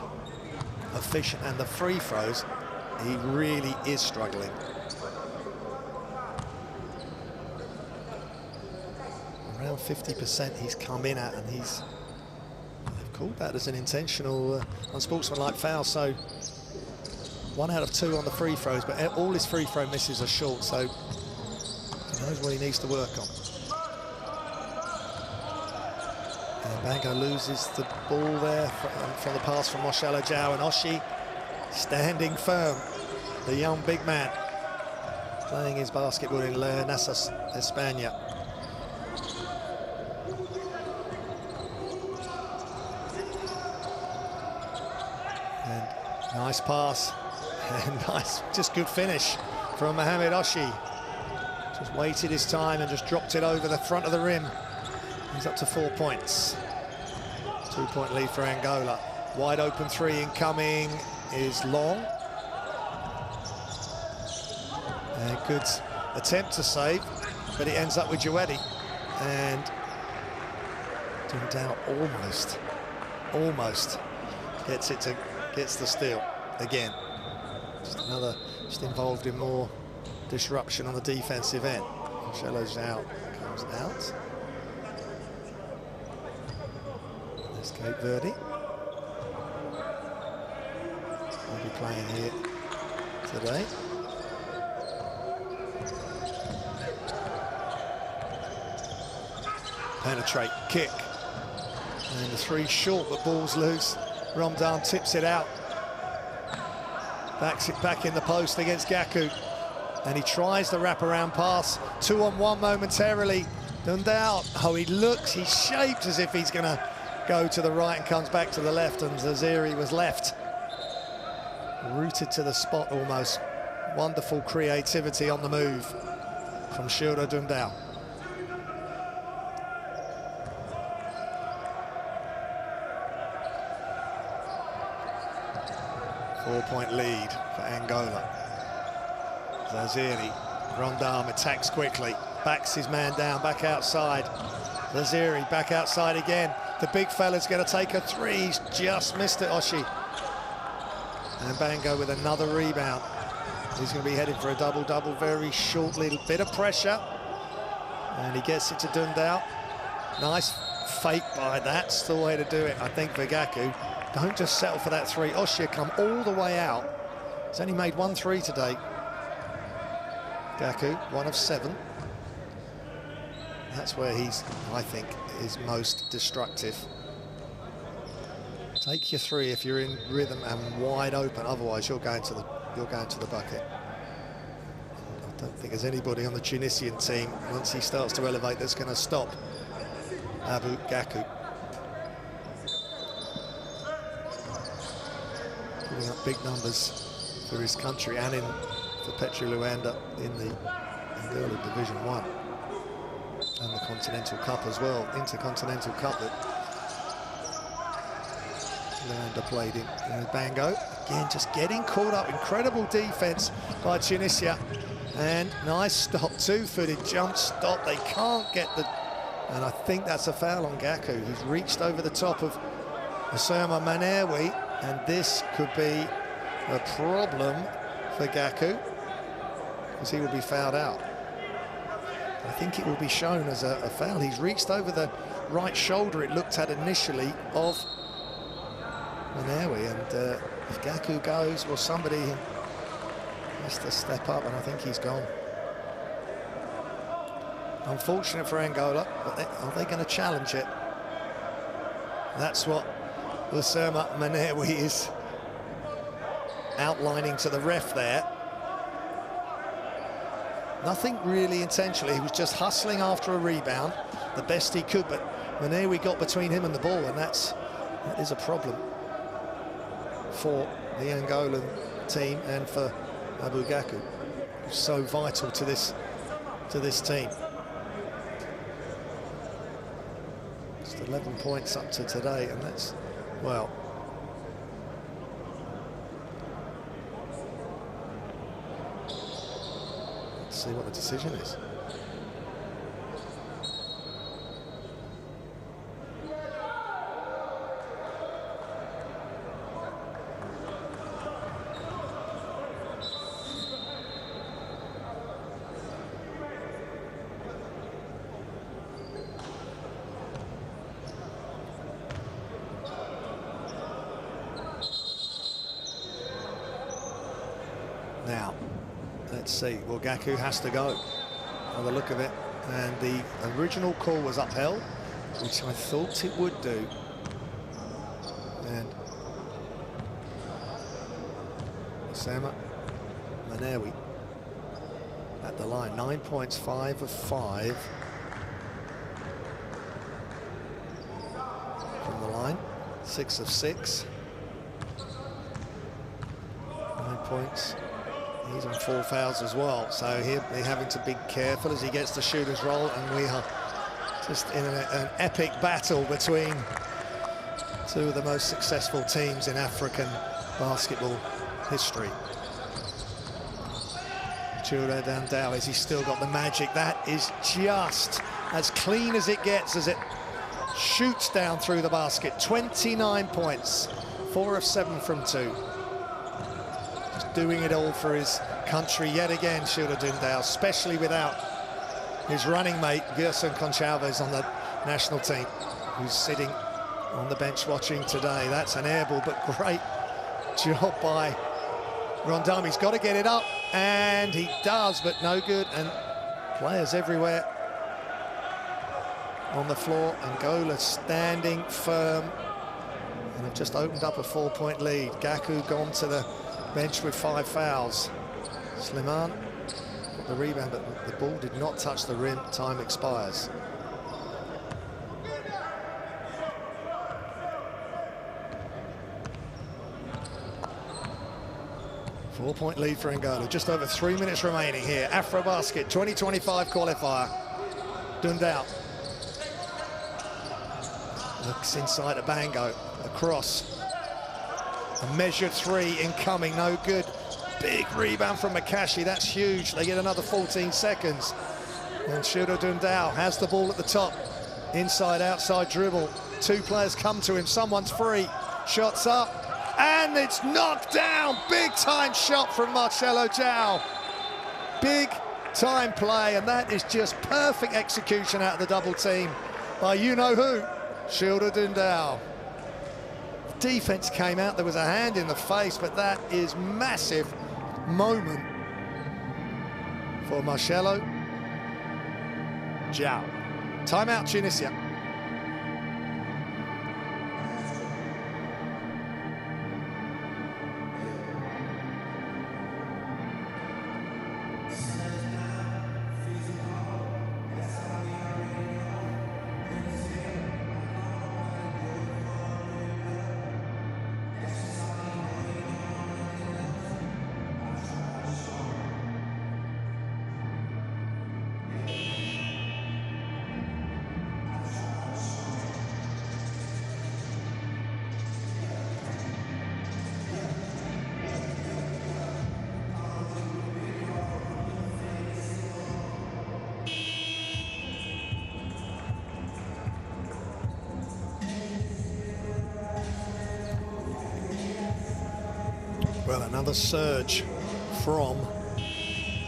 [SPEAKER 1] efficient, and the free throws, he really is struggling. Around 50% he's come in at, and they've called that as an intentional unsportsmanlike foul, so 1 out of 2 on the free throws, but all his free throw misses are short, so he knows what he needs to work on. And Bango loses the ball there from the pass from Moshalo Jau, and Oshie standing firm, the young big man, playing his basketball in Leonesas, España. And nice pass, and nice, just good finish from Mohamed Oshie. Just waited his time and just dropped it over the front of the rim. He's up to 4 points. 2-point lead for Angola. Wide open 3 incoming is long. And good attempt to save, but it ends up with Jawedi. And Dundao almost gets the steal again. Just involved in more disruption on the defensive end. Moshalo Jau comes out. There's Cape Verde. Will be playing here today. Penetrate, kick, and the 3 short, but ball's loose. Rondam tips it out, backs it back in the post against Gaku, and he tries the wraparound pass. 2-on-1 momentarily. Dundao, oh, he looks, he shapes as if he's going to go to the right and comes back to the left, and Zaziri was left. Rooted to the spot almost. Wonderful creativity on the move from Chura Dundao. Four-point lead for Angola. Zaziri, Rondam attacks quickly, backs his man down, back outside. Zaziri back outside again. The big fella's going to take a 3. He's just missed it, Oshie. And Bango with another rebound. He's going to be heading for a double-double very shortly. Bit of pressure. And he gets it to Dundao. Nice fake by that's the way to do it, I think, for Gaku. Don't just settle for that 3. Oshie come all the way out. He's only made 1 3 today. Gaku, 1 of 7. That's where he's, I think, is most destructive. Take your three if you're in rhythm and wide open. Otherwise, you're going to the bucket. I don't think there's anybody on the Tunisian team, once he starts to elevate, that's going to stop Abu Gaku. Putting up big numbers for his country and for Petro Luanda in the Angola Division 1 and the Continental Cup as well, Intercontinental Cup that Luanda played in Bango. Again, just getting caught up. Incredible defense by Tunisia. And nice stop, two-footed jump stop. They can't get the... And I think that's a foul on Gaku. He's reached over the top of Osama Manewi, and this could be a problem for Gaku, because he will be fouled out. I think it will be shown as a foul. He's reached over the right shoulder, it looked at initially, of Manewi, and if Gaku goes, well, somebody has to step up, and I think he's gone. Unfortunate for Angola, but are they going to challenge it? That's what Osama Manewi is outlining to the ref there. Nothing really intentionally, he was just hustling after a rebound, the best he could, but Manewi got between him and the ball, and that is a problem for the Angolan team and for Abu Gaku, who's so vital to this team. Just 11 points up to today, and that's, well, let's see what the decision is. Now, let's see. Well, Gaku has to go, by the look of it. And the original call was upheld, which I thought it would do. And Osama Manewi at the line. 9 points, 5 of 5 from the line. 6 of 6. 9 points. He's on 4 fouls as well, so he'll be having to be careful as he gets the shooter's roll, and we are just in an epic battle between two of the most successful teams in African basketball history. Chura Dandao, has he still got the magic? That is just as clean as it gets as it shoots down through the basket. 29 points, 4 of 7 from 2. Doing it all for his country yet again, Chura Dandao, especially without his running mate, Gerson Conchalves, on the national team, who's sitting on the bench watching today. That's an air ball, but great job by Rondami. He's got to get it up, and he does, but no good. And players everywhere on the floor. Angola standing firm, and have just opened up a 4-point lead. Gaku gone to the bench with 5 fouls. Slimane got the rebound, but the ball did not touch the rim. Time expires. Four-point lead for Angola. Just over 3 minutes remaining here. AfroBasket 2025 qualifier. Dandao looks inside a Bango. Across. A measured 3 incoming, no good. Big rebound from Makashi, that's huge. They get another 14 seconds. And Chura Dandao has the ball at the top. Inside, outside dribble. 2 players come to him, someone's free. Shots up, and it's knocked down. Big time shot from Marcelo João. Big time play, and that is just perfect execution out of the double team by you-know-who, Chura Dandao. Defense came out, there was a hand in the face, but that is massive moment for Marcelo João. Timeout, Tunisia. Well, another surge from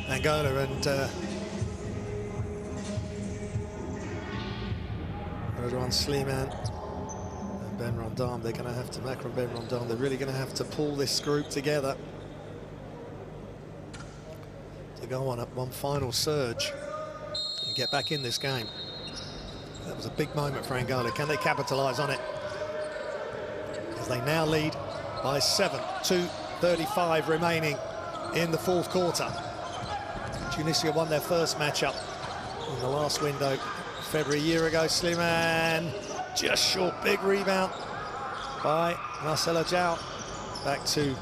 [SPEAKER 1] Angola, and Ridwan Slimane and Ben Rondam, they're going to have to, Macron, Ben Rondam, they're really going to have to pull this group together to go on one final surge and get back in this game. That was a big moment for Angola. Can they capitalise on it? As they now lead by 7, 2:35 remaining in the fourth quarter. Tunisia won their first matchup in the last window, February a year ago. Slimane just short, big rebound by Marcelo João. Back to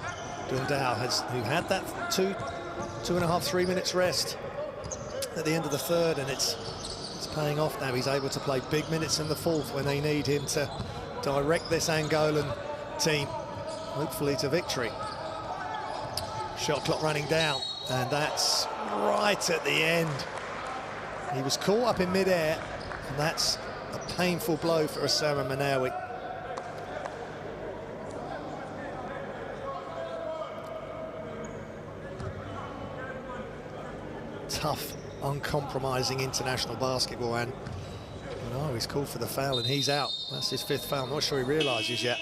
[SPEAKER 1] Dundao, who had that 2.5, 3 minutes rest at the end of the third, and it's paying off now. He's able to play big minutes in the fourth when they need him to direct this Angolan team, hopefully to victory. Shot clock running down, and that's right at the end. He was caught up in mid-air, and that's a painful blow for Osama Manawi. Tough, uncompromising international basketball, and oh, he's called for the foul and he's out. That's his fifth foul. I'm not sure he realises yet,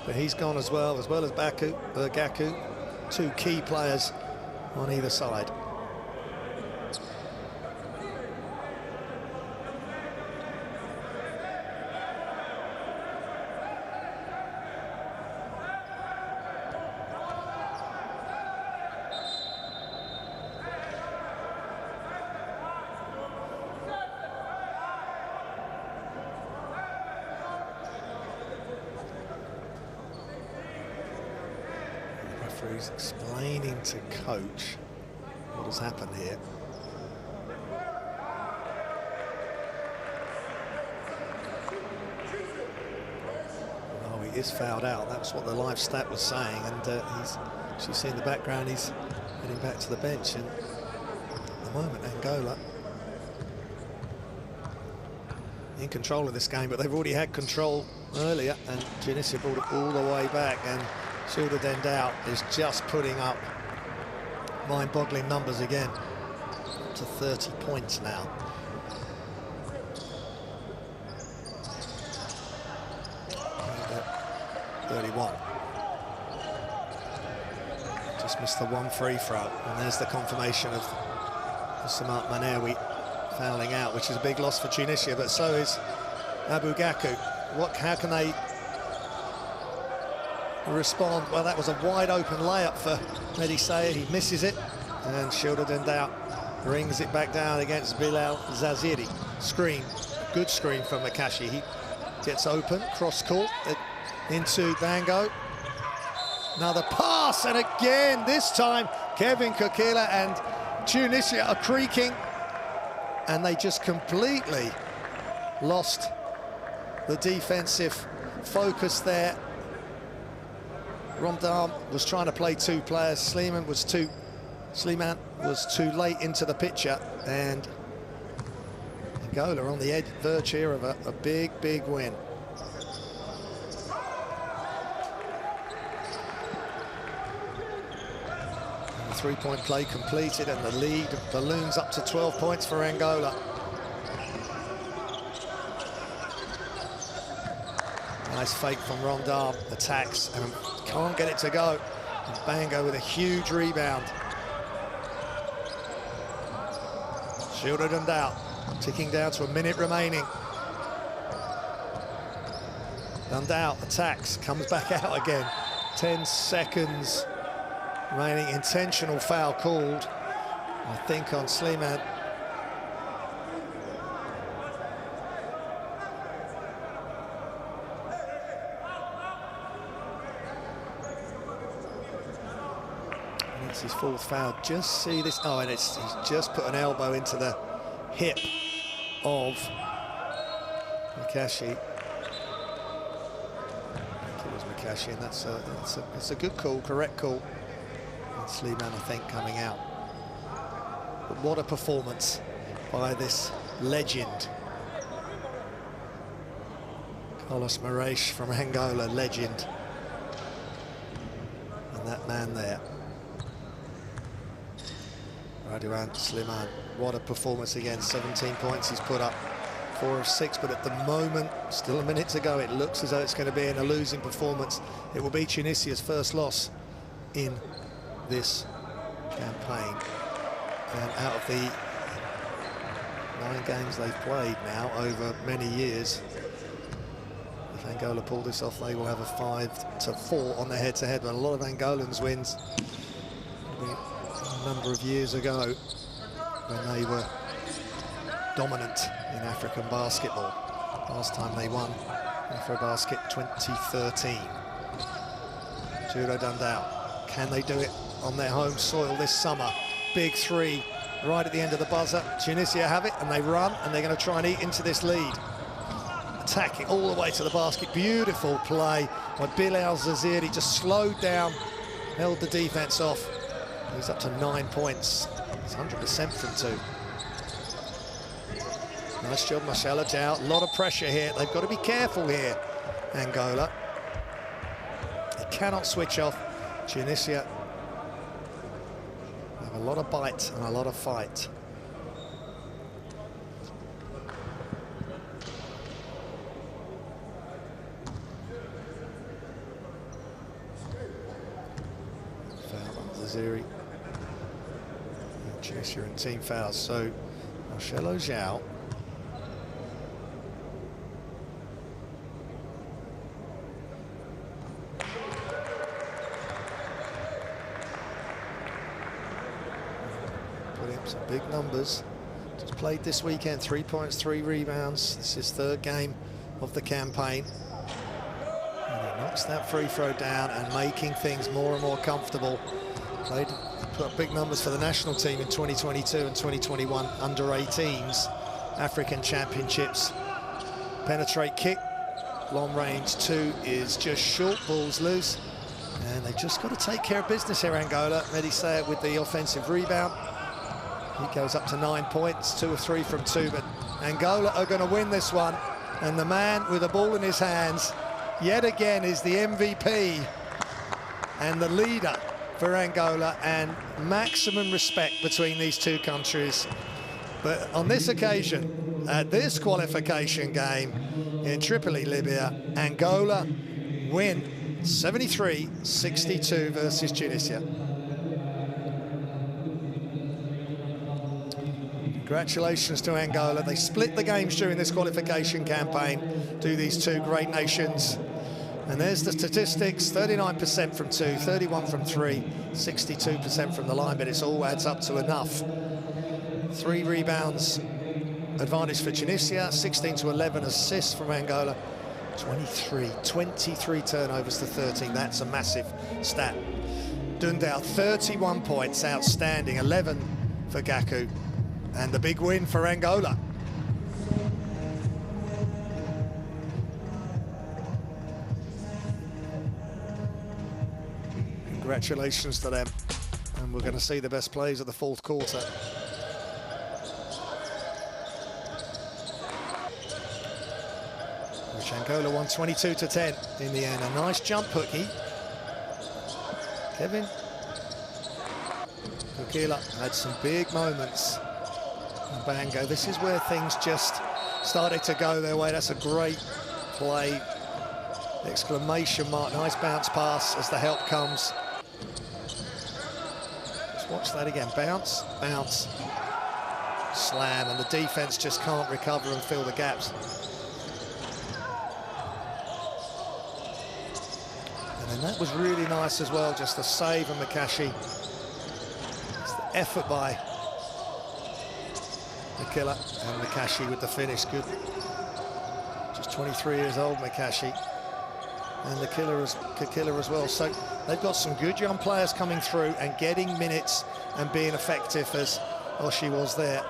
[SPEAKER 1] but he's gone as well as Gaku. Two key players on either side. He's explaining to coach what has happened here. Oh, he is fouled out. That's what the live stat was saying, and you see in the background he's heading back to the bench. And at the moment, Angola in control of this game, but they've already had control earlier, and Tunisia brought it all the way back, and Shilda Dendao is just putting up mind-boggling numbers again. Up to 30 points now. And 31. Just missed the one free throw, and there's the confirmation of Osama Manawi fouling out, which is a big loss for Tunisia, but so is Abu Gaku. How can they respond? Well, that was a wide open layup for Mehdi Sayer. He misses it, and Shilda Dendao brings it back down against Bilal Zaziri. Screen, good screen from Makashi. He gets open, cross court into Bango. Another pass, and again, this time Kevin Kokila, and Tunisia are creaking, and they just completely lost the defensive focus there. Rondam was trying to play two players. Slimane was too late into the picture, and Angola on the verge here of a big, big win. And the three-point play completed, and the lead balloons up to 12 points for Angola. Nice fake from Rondam, attacks and can't get it to go. And Bango with a huge rebound. Shilda Dendao ticking down to a minute remaining. Dendao attacks, comes back out again. 10 seconds remaining. Intentional foul called, I think, on Slimane. His fourth foul. Just see this. Oh, and he's just put an elbow into the hip of Makashi. I think it was Makashi, and that's a good call, correct call. And Slimane, I think, coming out. But what a performance by this legend. Carlos Moraes from Angola, legend. that man there. Radwan Sliman, what a performance again. 17 points he's put up, 4 of 6, but at the moment, still a minute to go, it looks as though it's going to be in a losing performance. It will be Tunisia's first loss in this campaign. And out of the 9 games they've played now over many years, if Angola pull this off, they will have a 5-4 on their head-to-head. But a lot of Angolans wins a number of years ago when they were dominant in African basketball. Last time they won AfroBasket 2013. Juro Dundao, can they do it on their home soil this summer? Big 3 right at the end of the buzzer. Tunisia have it and they run, and they're going to try and eat into this lead. Attacking all the way to the basket. Beautiful play by Bilal Zaziri, just slowed down, held the defense off. He's up to 9 points. It's 100% from 2. Nice job, Marcelo Jao. A lot of pressure here. They've got to be careful here, Angola. They cannot switch off. Tunisia have a lot of bite and a lot of fight. Foul on Zaziri. Tunisia in team fouls. So Marcelo Jao. Some big numbers. Just played this weekend, 3 points, 3 rebounds. This is 3rd game of the campaign. And he knocks that free throw down and making things more and more comfortable. Put up big numbers for the national team in 2022 and 2021 under 18s African Championships. Penetrate kick, long range 2 is just short, balls loose. And they've just got to take care of business here, Angola. Mehdi Sayed with the offensive rebound. He goes up to 9 points, 2 of 3 from 2, but Angola are going to win this one. And the man with the ball in his hands, yet again, is the MVP and the leader for Angola, and maximum respect between these two countries. But on this occasion, at this qualification game in Tripoli, Libya, Angola win 73-62 versus Tunisia. Congratulations to Angola. They split the games during this qualification campaign, do these two great nations. And there's the statistics: 39% from 2, 31 from 3, 62% from the line, but it all adds up to enough. 3 rebounds advantage for Tunisia, 16-11 assists from Angola, 23 turnovers to 13. That's a massive stat. Dundao, 31 points, outstanding, 11 for Gaku. And the big win for Angola. Congratulations to them. And we're going to see the best plays of the 4th quarter. Which Angola won 22-10 in the end. A nice jump hooky. Kevin Kukila had some big moments. Bango, this is where things just started to go their way. That's a great play. Exclamation mark. Nice bounce pass as the help comes. Let's watch that again. Bounce, bounce, slam, and the defense just can't recover and fill the gaps. And then that was really nice as well, just the save of Makashi. It's the effort by Killer and Makashi with the finish. Good. Just 23 years old, Makashi. And the killer as well. So they've got some good young players coming through and getting minutes and being effective, as Oshi was there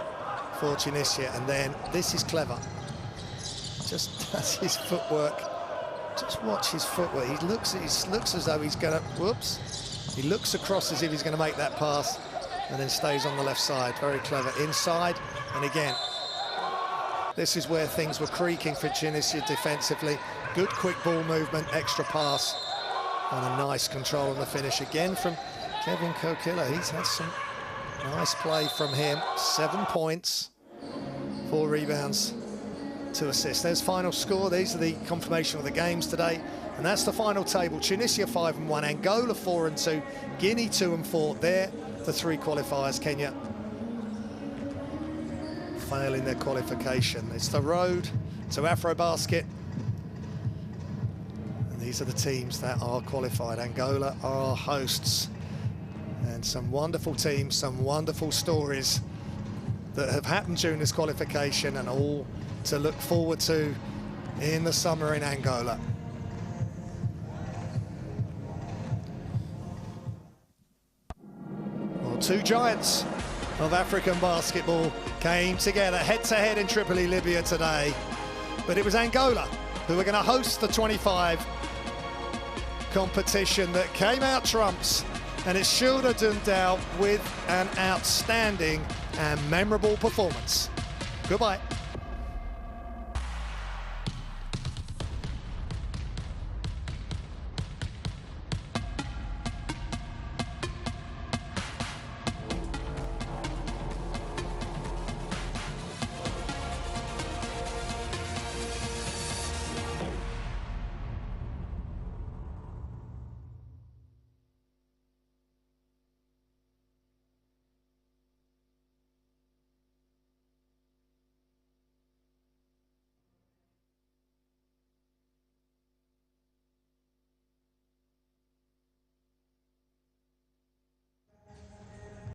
[SPEAKER 1] for Tunisia. And then this is clever. Just that's his footwork. Just watch his footwork. He looks as though he's going to, whoops. He looks across as if he's going to make that pass and then stays on the left side. Very clever. Inside. And again, this is where things were creaking for Tunisia defensively. Good quick ball movement, extra pass. And a nice control on the finish again from Kevin Kokila. He's had some nice play from him. 7 points, 4 rebounds, 2 assists. There's final score. These are the confirmation of the games today. And that's the final table. Tunisia 5-1, Angola 4-2, Guinea 2-4. They're the 3 qualifiers. Kenya failing their qualification. It's the road to AfroBasket. And these are the teams that are qualified. Angola are our hosts. And some wonderful teams, some wonderful stories that have happened during this qualification, and all to look forward to in the summer in Angola. Well, 2 giants of African basketball came together head-to-head in Tripoli, Libya today. But it was Angola who were going to host the 25 competition that came out trumps, and it's shielded out with an outstanding and memorable performance. Goodbye.